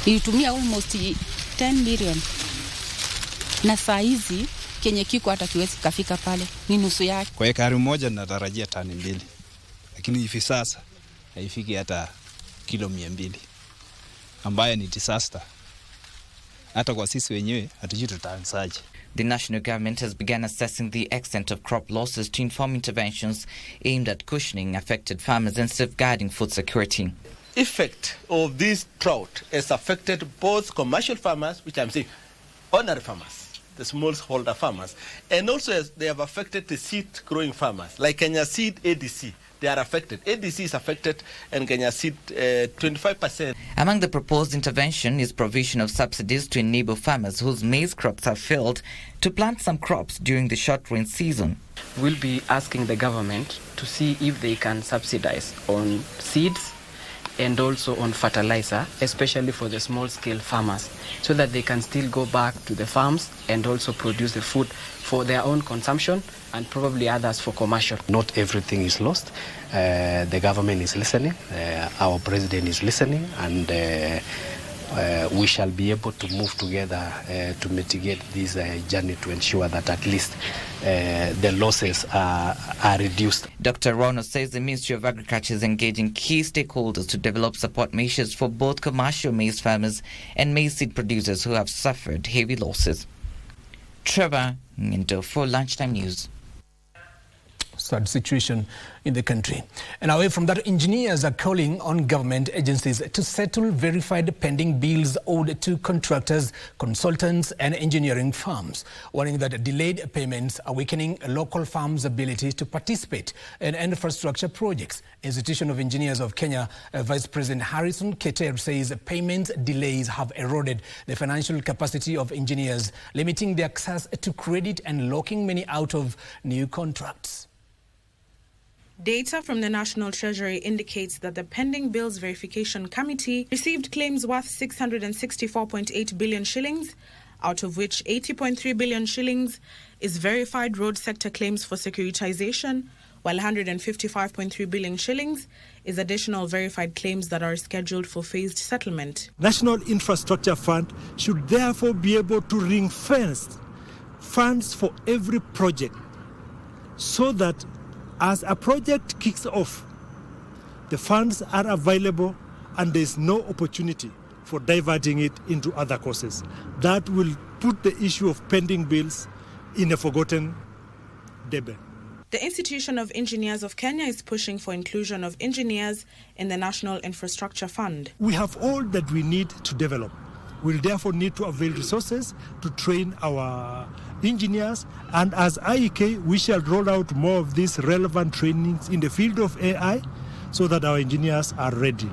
Nilitumia almost 10 million na saa hizi kenye kiko hata kiwezi kafika pale, ni nusu yake. Kwa ekari moja natarajia tani 2, lakini hivi sasa haifiki hata kilo 200, ambaye ni disaster. Hata kwa sisi wenyewe hatujui tutaanzaje. The national government has begun assessing the extent of crop losses to inform interventions aimed at cushioning affected farmers and safeguarding food security. Effect of this drought has affected both commercial farmers, which I'm saying ordinary farmers, the smallholder farmers, and also they have affected the seed growing farmers, like Kenya Seed ADC. They are affected. ADC is affected and Kenya Seed 25%. Among the proposed intervention is provision of subsidies to enable farmers whose maize crops have failed to plant some crops during the short rain season. We'll be asking the government to see if they can subsidize on seeds and also on fertilizer, especially for the small-scale farmers, so that they can still go back to the farms and also produce the food for their own consumption and probably others for commercial. Not everything is lost. The government is listening, our president is listening, and we shall be able to move together to mitigate this journey to ensure that at least the losses are reduced. Dr. Rono says the Ministry of Agriculture is engaging key stakeholders to develop support measures for both commercial maize farmers and maize seed producers who have suffered heavy losses. Trevor Ngindo for Lunchtime News. Sad situation in the country. And away from that, engineers are calling on government agencies to settle verified pending bills owed to contractors, consultants and engineering firms, warning that delayed payments are weakening local firms' ability to participate in infrastructure projects. Institution of Engineers of Kenya Vice President Harrison Keter says payment delays have eroded the financial capacity of engineers, limiting their access to credit and locking many out of new contracts. Data from the National Treasury indicates that the Pending Bills Verification Committee received claims worth 664.8 billion shillings, out of which 80.3 billion shillings is verified road sector claims for securitization, while 155.3 billion shillings is additional verified claims that are scheduled for phased settlement. National Infrastructure Fund should therefore be able to ring-fence funds for every project so that as a project kicks off, the funds are available and there is no opportunity for diverting it into other causes. That will put the issue of pending bills in a forgotten debate. The Institution of Engineers of Kenya is pushing for inclusion of engineers in the National Infrastructure Fund. We have all that we need to develop. We'll therefore need to avail resources to train our engineers, and as IEK we shall roll out more of these relevant trainings in the field of AI so that our engineers are ready.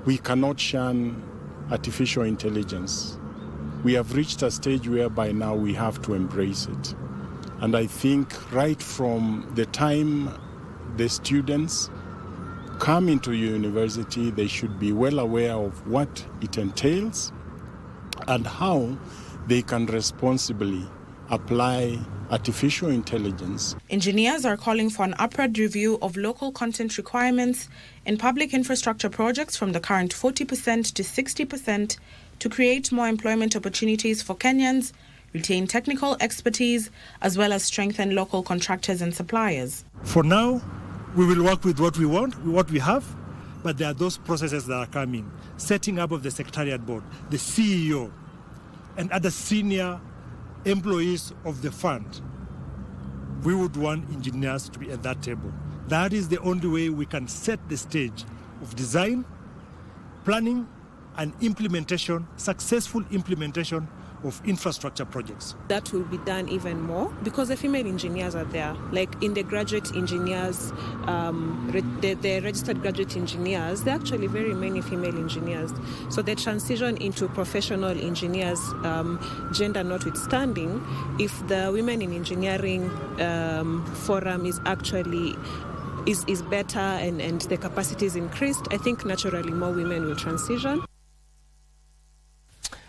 We cannot shun artificial intelligence. We have reached a stage whereby now we have to embrace it. And I think right from the time the students come into university, they should be well aware of what it entails and how they can responsibly apply artificial intelligence. Engineers are calling for an upward review of local content requirements in public infrastructure projects from the current 40% to 60% to create more employment opportunities for Kenyans, retain technical expertise, as well as strengthen local contractors and suppliers. For now, we will work with what we want, what we have, but there are those processes that are coming. Setting up of the Secretariat Board, the CEO, and other senior employees of the fund. We would want engineers to be at that table. That is the only way we can set the stage of design, planning, and implementation, successful implementation of infrastructure projects. That will be done even more because the female engineers are there. Like in the graduate engineers, the registered graduate engineers, there are actually very many female engineers. So the transition into professional engineers, gender notwithstanding, if the Women in Engineering forum is actually is better and the capacity is increased, I think naturally more women will transition.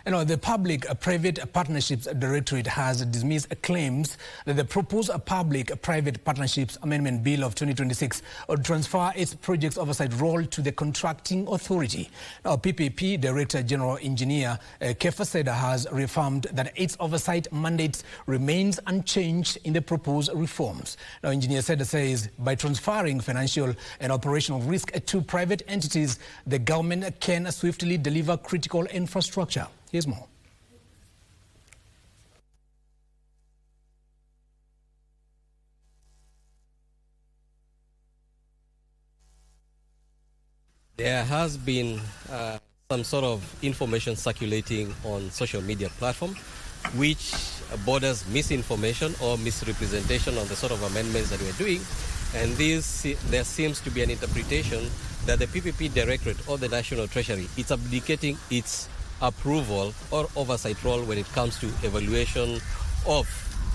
The Public-Private Partnerships Directorate has dismissed claims that the proposed Public-Private Partnerships Amendment Bill of 2026 would transfer its projects oversight role to the contracting authority. Now, PPP Director General Engineer Kefa Seda has reaffirmed that its oversight mandate remains unchanged in the proposed reforms. Now, Engineer Seda says by transferring financial and operational risk to private entities, the government can swiftly deliver critical infrastructure. Here's more. There has been some sort of information circulating on social media platform which borders misinformation or misrepresentation on the sort of amendments that we're doing. And there seems to be an interpretation that the PPP Directorate or the National Treasury is abdicating its approval or oversight role when it comes to evaluation of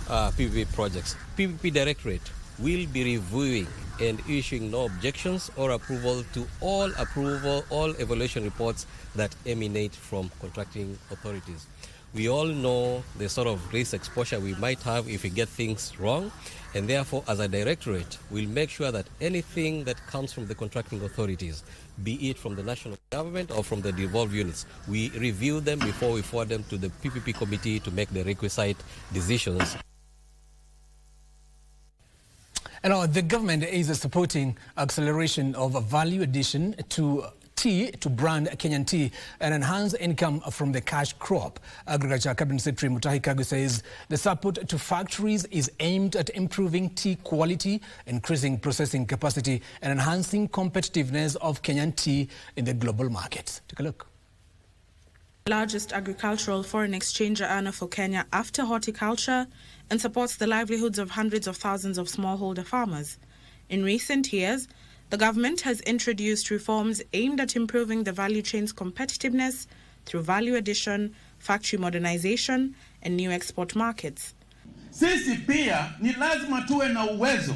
PPP projects. PPP Directorate will be reviewing and issuing no objections or approval to all evaluation reports that emanate from contracting authorities. We all know the sort of risk exposure we might have if we get things wrong, and therefore as a directorate we'll make sure that anything that comes from the contracting authorities, be it from the national government or from the devolved units, we review them before we forward them to the PPP committee to make the requisite decisions. The government is supporting acceleration of value addition to tea, to brand Kenyan tea, and enhance income from the cash crop. Agriculture Cabinet Secretary Mutahi Kagwe says the support to factories is aimed at improving tea quality, increasing processing capacity, and enhancing competitiveness of Kenyan tea in the global market. Take a look. Largest agricultural foreign exchange earner for Kenya after horticulture, and supports the livelihoods of hundreds of thousands of smallholder farmers. In recent years, the government has introduced reforms aimed at improving the value chain's competitiveness through value addition, factory modernization, and new export markets. Sisi pia ni lazima tuwe na uwezo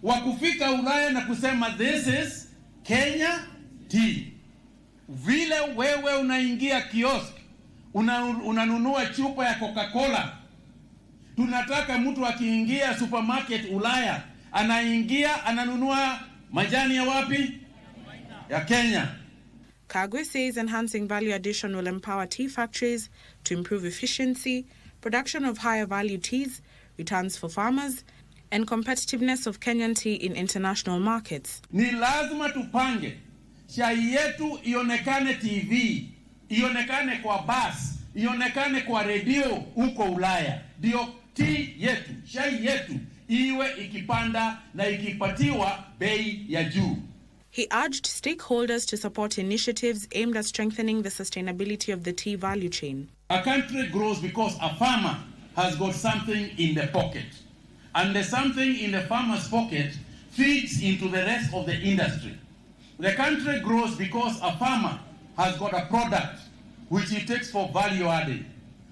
wa kufika Ulaya na kusema this is Kenya tea. Vile wewe unaingia kiosk, unanunua chupa ya Coca-Cola. Tunataka mtu akiingia supermarket Ulaya, anaingia ananunua majani ya wapi? Ya Kenya. Kagwe says enhancing value addition will empower tea factories to improve efficiency, production of higher value teas, returns for farmers, and competitiveness of Kenyan tea in international markets. Ni lazima tupange chai yetu ionekane TV, ionekane kwa bus, ionekane kwa radio huko Ulaya. Ndio tea yetu, chai yetu iwe ikipanda na ikipatiwa bei ya juu. He urged stakeholders to support initiatives aimed at strengthening the sustainability of the tea value chain. A country grows because a farmer has got something in the pocket. And the something in the farmer's pocket feeds into the rest of the industry. The country grows because a farmer has got a product which he takes for value adding.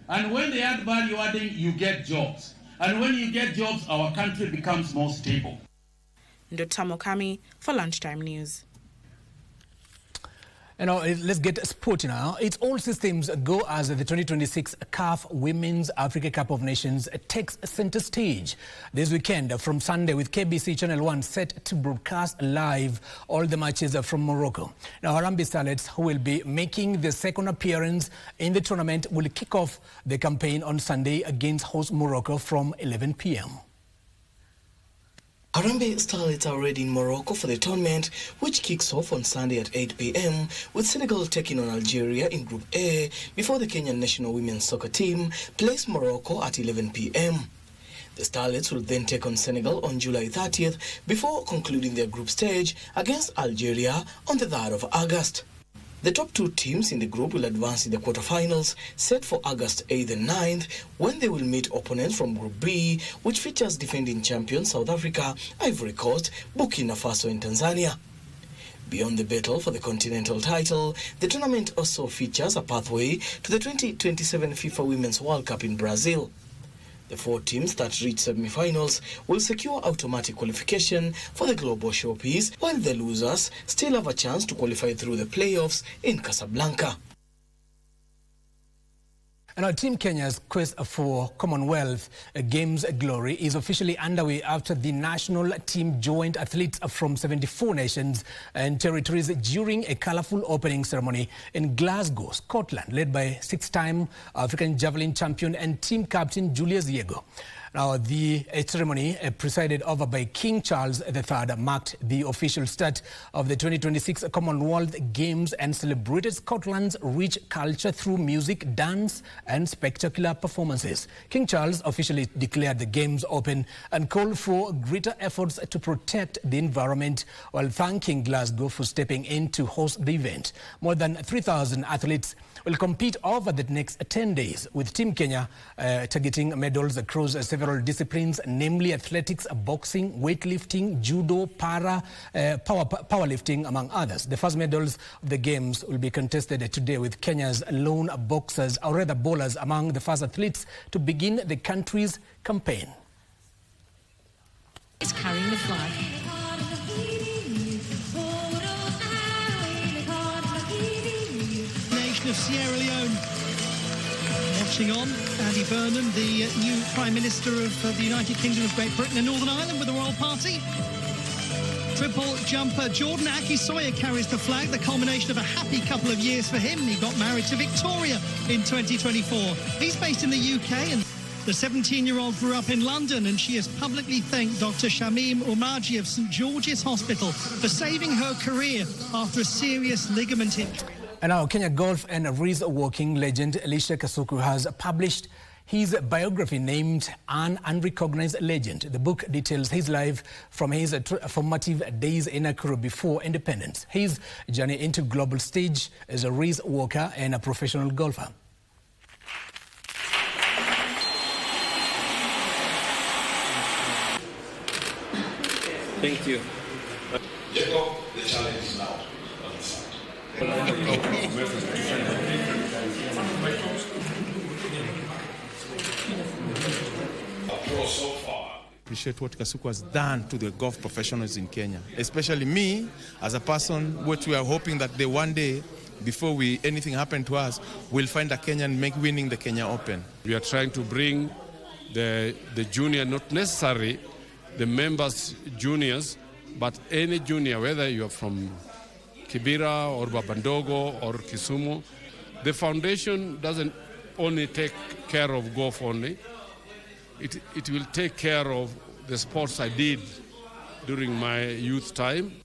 And when they add value adding, you get jobs. And when you get jobs, our country becomes more stable. Ndotamo Kami for Lunchtime News. And now let's get sporty now. It's all systems go as the 2026 CAF Women's Africa Cup of Nations takes center stage this weekend from Sunday, with KBC Channel 1 set to broadcast live all the matches from Morocco. Now, Harambee Starlets, who will be making the second appearance in the tournament, will kick off the campaign on Sunday against host Morocco from 11 p.m. Harambee Starlets are already in Morocco for the tournament, which kicks off on Sunday at 8 p.m, with Senegal taking on Algeria in Group A, before the Kenyan national women's soccer team plays Morocco at 11 p.m. The Starlets will then take on Senegal on July 30th, before concluding their group stage against Algeria on the 3rd of August. The top two teams in the group will advance in the quarterfinals, set for August 8th and 9th, when they will meet opponents from Group B, which features defending champions South Africa, Ivory Coast, Burkina Faso and Tanzania. Beyond the battle for the continental title, the tournament also features a pathway to the 2027 FIFA Women's World Cup in Brazil. The 4 teams that reach semi-finals will secure automatic qualification for the global showpiece, while the losers still have a chance to qualify through the playoffs in Casablanca. And our Team Kenya's quest for Commonwealth Games glory is officially underway after the national team joined athletes from 74 nations and territories during a colourful opening ceremony in Glasgow, Scotland, led by 6-time African javelin champion and team captain Julius Yego. Now, the ceremony, presided over by King Charles III, marked the official start of the 2026 Commonwealth Games and celebrated Scotland's rich culture through music, dance and spectacular performances. King Charles officially declared the Games open and called for greater efforts to protect the environment, while thanking Glasgow for stepping in to host the event. More than 3,000 athletes will compete over the next 10 days, with Team Kenya targeting medals across several disciplines, namely athletics, boxing, weightlifting, judo, powerlifting, among others. The first medals of the Games will be contested today, with Kenya's lone boxers, or rather bowlers, among the first athletes to begin the country's campaign. Is carrying the flag. Nation of Sierra Leone watching on. Andy Burnham, the new Prime Minister of the United Kingdom of Great Britain and Northern Ireland, with the Royal Party. Triple jumper Jordan Akisoya carries the flag, the culmination of a happy couple of years for him. He got married to Victoria in 2024. He's based in the UK, and the 17-year-old grew up in London, and she has publicly thanked Dr. Shamim Umaji of St George's Hospital for saving her career after a serious ligament injury. And now, Kenya golf and race walking legend Elisha Kasuku has published his biography named An Unrecognized Legend. The book details his life from his formative days in Nakuru before independence, his journey into global stage as a race walker and a professional golfer. Thank you. Jacob, the challenge is now on the side. So far. Appreciate what Kasuku has done to the golf professionals in Kenya, especially me as a person. What we are hoping that they one day, before anything happen to us, we'll find a Kenyan winning the Kenya Open. We are trying to bring the junior, not necessarily the members juniors, but any junior, whether you are from Kibera or Babandogo or Kisumu. The foundation doesn't only take care of golf only. It will take care of the sports I did during my youth time.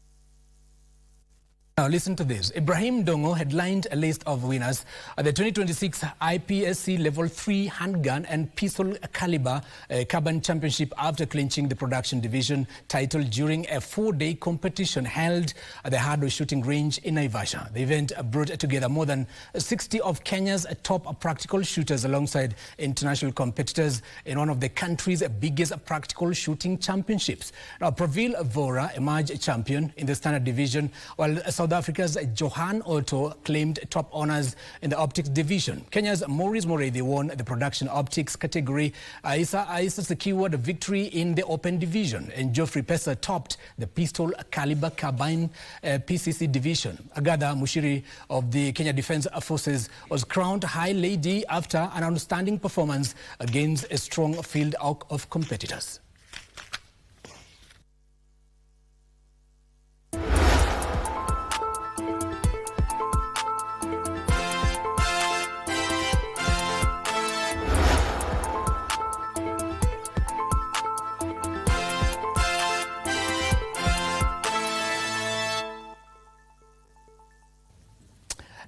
Now listen to this. Ibrahim Dongo headlined a list of winners at the 2026 IPSC Level 3 Handgun and Pistol Caliber Carbine Championship after clinching the production division title during a 4-day competition held at the Hardware Shooting Range in Naivasha. The event brought together more than 60 of Kenya's top practical shooters alongside international competitors in one of the country's biggest practical shooting championships. Now, Pravil Vora emerged champion in the standard division, while South Africa's Johan Otto claimed top honors in the optics division. Kenya's Maurice Moredi won the production optics category. Isa secured a victory in the open division, and Geoffrey Pesa topped the pistol caliber carbine PCC division. Agatha Mushiri of the Kenya Defence Forces was crowned High Lady after an outstanding performance against a strong field of competitors.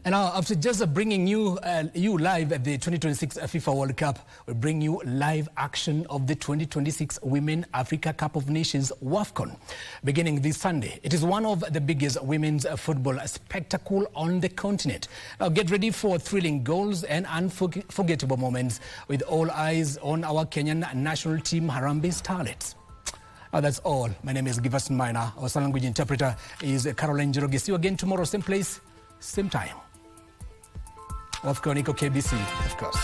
And now, after just bringing you live at the 2026 FIFA World Cup, we bring you live action of the 2026 Women Africa Cup of Nations WAFCON, beginning this Sunday. It is one of the biggest women's football spectacle on the continent. Now, get ready for thrilling goals and unforgettable moments with all eyes on our Kenyan national team Harambee Starlets. That's all. My name is Giverson Maina. Our sign language interpreter is Caroline Njoroge. See you again tomorrow, same place, same time. WAFCON KBC, of course.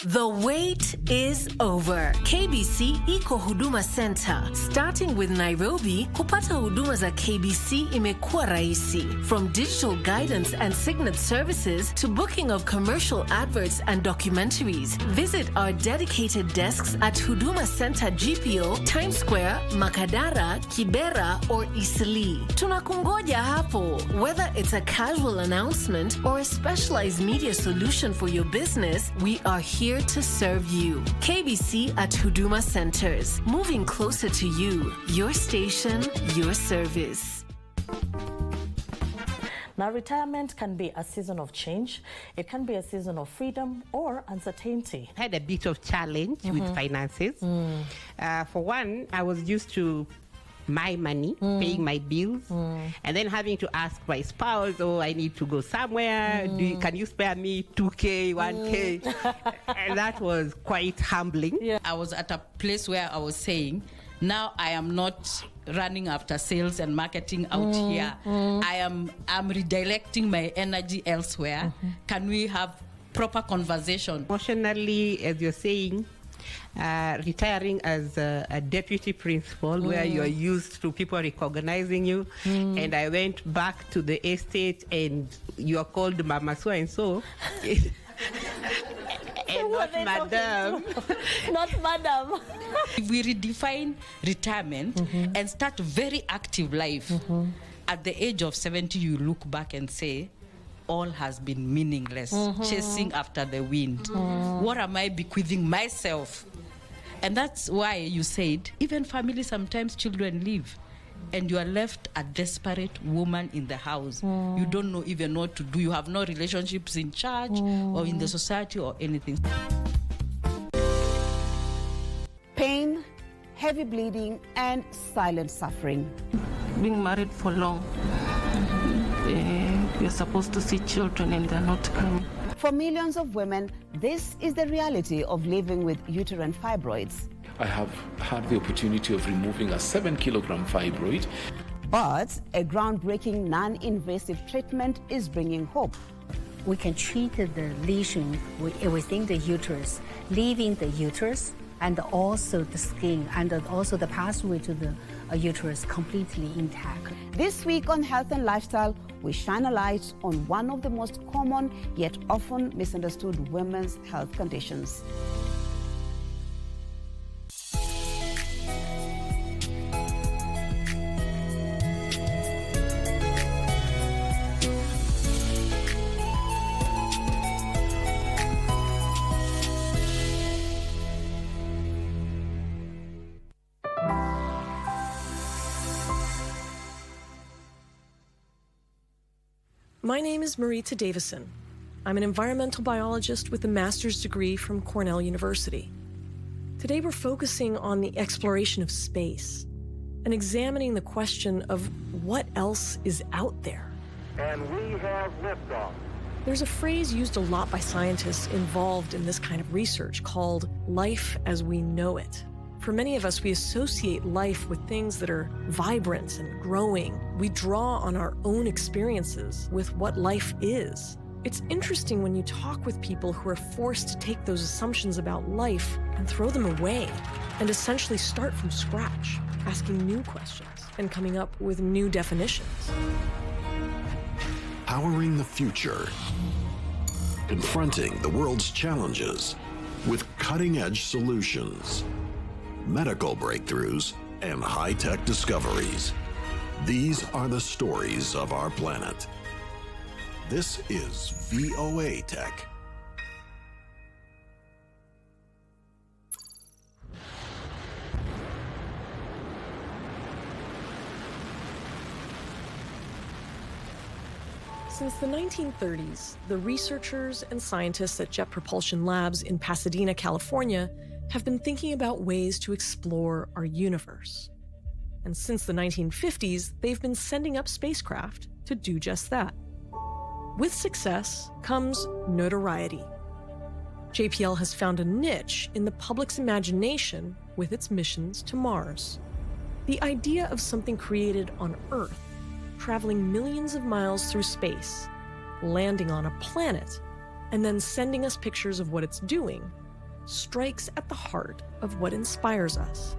The wait is over. KBC Iko Huduma Center. Starting with Nairobi, kupata huduma za KBC imekuwa rahisi. From digital guidance and signet services to booking of commercial adverts and documentaries. Visit our dedicated desks at Huduma Center GPO, Times Square, Makadara, Kibera, or Eastleigh. Tunakungoja hapo. Whether it's a casual announcement or a specialized media solution for your business, we are here to serve you. KBC at Huduma Centers, moving closer to you. Your station, your service. Now, retirement can be a season of change. It can be a season of freedom or uncertainty. I had a bit of challenge with finances. For one, I was used to my money, paying my bills, and then having to ask my spouse, oh, I need to go somewhere. Can you spare me 2K, 1K? And that was quite humbling. Yeah. I was at a place where I was saying, now I am not running after sales and marketing out here. I'm redirecting my energy elsewhere. Can we have proper conversation? Emotionally, as you're saying, retiring as a deputy principal where you're used to people recognizing you, and I went back to the estate and you're called Mama so and so and not madam. Not madam. If we redefine retirement and start very active life, at the age of 70 you look back and say, all has been meaningless, chasing after the wind. What am I bequeathing myself? And that's why you said, even family, sometimes children leave, and you are left a desperate woman in the house. You don't know even what to do. You have no relationships in church or in the society or anything. Pain, heavy bleeding, and silent suffering. Being married for long. You're supposed to see children and they're not coming. For millions of women, this is the reality of living with uterine fibroids. I have had the opportunity of removing a 7-kilogram fibroid. But a groundbreaking non-invasive treatment is bringing hope. We can treat the lesion within the uterus, leaving the uterus and also the skin and also the pathway to the uterus completely intact. This week on Health and Lifestyle, we shine a light on one of the most common yet often misunderstood women's health conditions. My name is Marita Davison. I'm an environmental biologist with a master's degree from Cornell University. Today we're focusing on the exploration of space and examining the question of what else is out there. And we have liftoff. There's a phrase used a lot by scientists involved in this kind of research called life as we know it. For many of us, we associate life with things that are vibrant and growing. We draw on our own experiences with what life is. It's interesting when you talk with people who are forced to take those assumptions about life and throw them away and essentially start from scratch, asking new questions and coming up with new definitions. Powering the future. Confronting the world's challenges with cutting-edge solutions. Medical breakthroughs, and high-tech discoveries. These are the stories of our planet. This is VOA Tech. Since the 1930s, the researchers and scientists at Jet Propulsion Labs in Pasadena, California, have been thinking about ways to explore our universe. And since the 1950s, they've been sending up spacecraft to do just that. With success comes notoriety. JPL has found a niche in the public's imagination with its missions to Mars. The idea of something created on Earth, traveling millions of miles through space, landing on a planet, and then sending us pictures of what it's doing, strikes at the heart of what inspires us.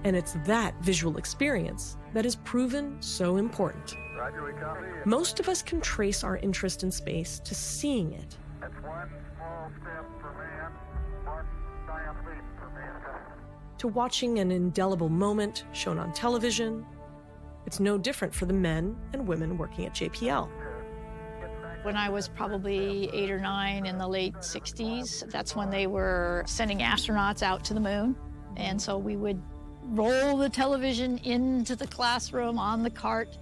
And it's that visual experience that has proven so important. Most of us can trace our interest in space to seeing it. That's one small step for man, one giant leap for mankind. To watching an indelible moment shown on television. It's no different for the men and women working at JPL. When I was probably 8 or 9 in the late 60s, that's when they were sending astronauts out to the moon. And so we would roll the television into the classroom on the cart,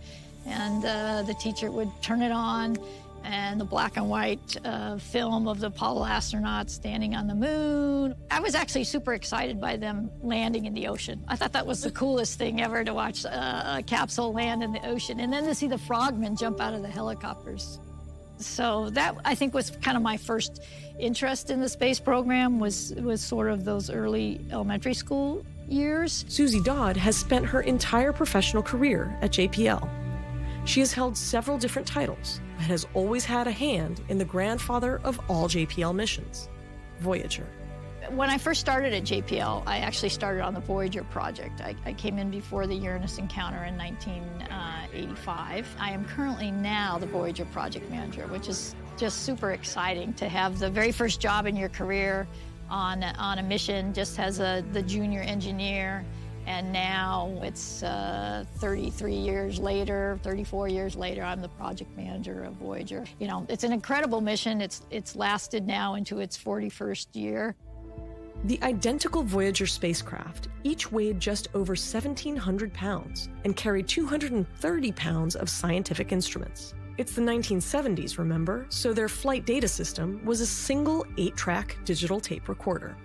and the teacher would turn it on, and the black and white film of the Apollo astronauts standing on the moon. I was actually super excited by them landing in the ocean. I thought that was the coolest thing ever, to watch a capsule land in the ocean, and then to see the frogmen jump out of the helicopters. So that, I think, was kind of my first interest in the space program, was sort of those early elementary school years. Susie Dodd has spent her entire professional career at JPL. She has held several different titles and has always had a hand in the grandfather of all JPL missions, Voyager. When I first started at JPL, I actually started on the Voyager project. I came in before the Uranus encounter in 1985. I am currently now the Voyager project manager, which is just super exciting to have the very first job in your career on a mission just as the junior engineer. And now it's 33 years later, 34 years later, I'm the project manager of Voyager. You know, it's an incredible mission. It's lasted now into its 41st year. The identical Voyager spacecraft each weighed just over 1,700 pounds and carried 230 pounds of scientific instruments. It's the 1970s, remember? So their flight data system was a single 8-track digital tape recorder.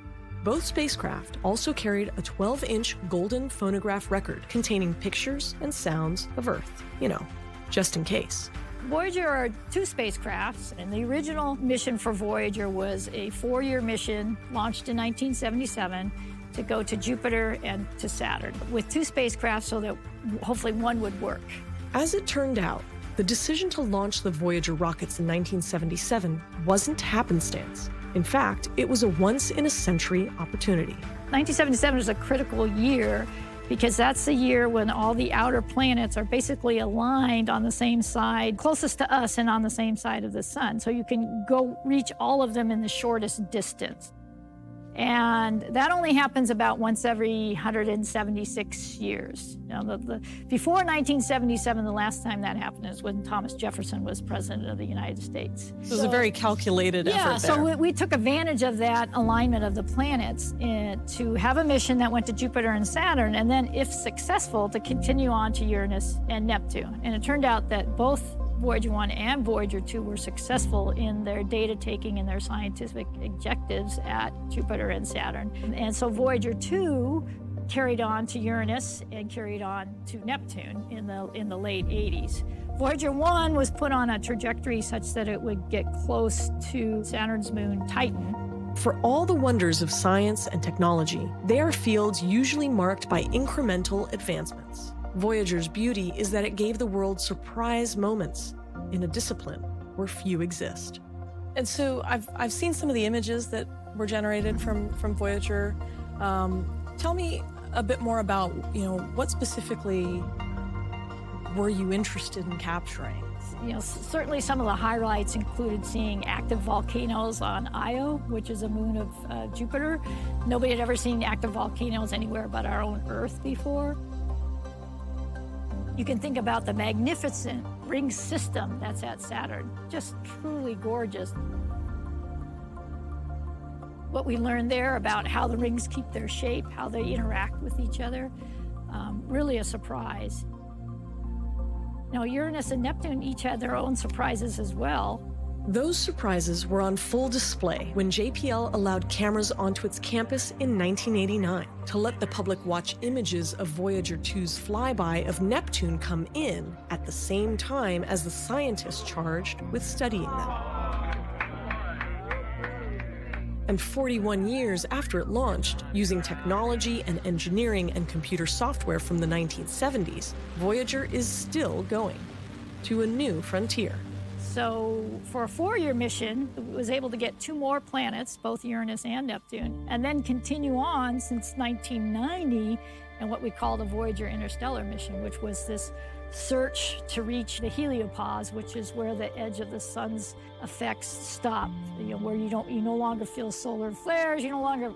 Both spacecraft also carried a 12-inch golden phonograph record containing pictures and sounds of Earth, you know, just in case. Voyager are two spacecrafts, and the original mission for Voyager was a 4-year mission launched in 1977 to go to Jupiter and to Saturn with two spacecrafts so that hopefully one would work. As it turned out, the decision to launch the Voyager rockets in 1977 wasn't happenstance. In fact, it was a once-in-a-century opportunity. 1977 is a critical year because that's the year when all the outer planets are basically aligned on the same side, closest to us and on the same side of the sun. So you can go reach all of them in the shortest distance. And that only happens about once every 176 years. You know, before 1977, the last time that happened is when Thomas Jefferson was president of the United States. It was a very calculated effort there. So we took advantage of that alignment of the planets to have a mission that went to Jupiter and Saturn, and then, if successful, to continue on to Uranus and Neptune. And it turned out that both Voyager 1 and Voyager 2 were successful in their data taking and their scientific objectives at Jupiter and Saturn. And so Voyager 2 carried on to Uranus and carried on to Neptune in the late 80s. Voyager 1 was put on a trajectory such that it would get close to Saturn's moon Titan. For all the wonders of science and technology, they are fields usually marked by incremental advancements. Voyager's beauty is that it gave the world surprise moments in a discipline where few exist. And so I've seen some of the images that were generated from Voyager. Tell me a bit more about, what specifically were you interested in capturing? Certainly some of the highlights included seeing active volcanoes on Io, which is a moon of Jupiter. Nobody had ever seen active volcanoes anywhere but our own Earth before. You can think about the magnificent ring system that's at Saturn. Just truly gorgeous. What we learned there about how the rings keep their shape, how they interact with each other, really a surprise. Uranus and Neptune each had their own surprises as well. Those surprises were on full display when JPL allowed cameras onto its campus in 1989 to let the public watch images of Voyager 2's flyby of Neptune come in at the same time as the scientists charged with studying them. And 41 years after it launched, using technology and engineering and computer software from the 1970s, Voyager is still going to a new frontier. So for a 4-year mission, it was able to get 2 more planets, both Uranus and Neptune, and then continue on since 1990 in what we call the Voyager Interstellar mission, which was this search to reach the heliopause, which is where the edge of the sun's effects stop, where you no longer feel solar flares, you no longer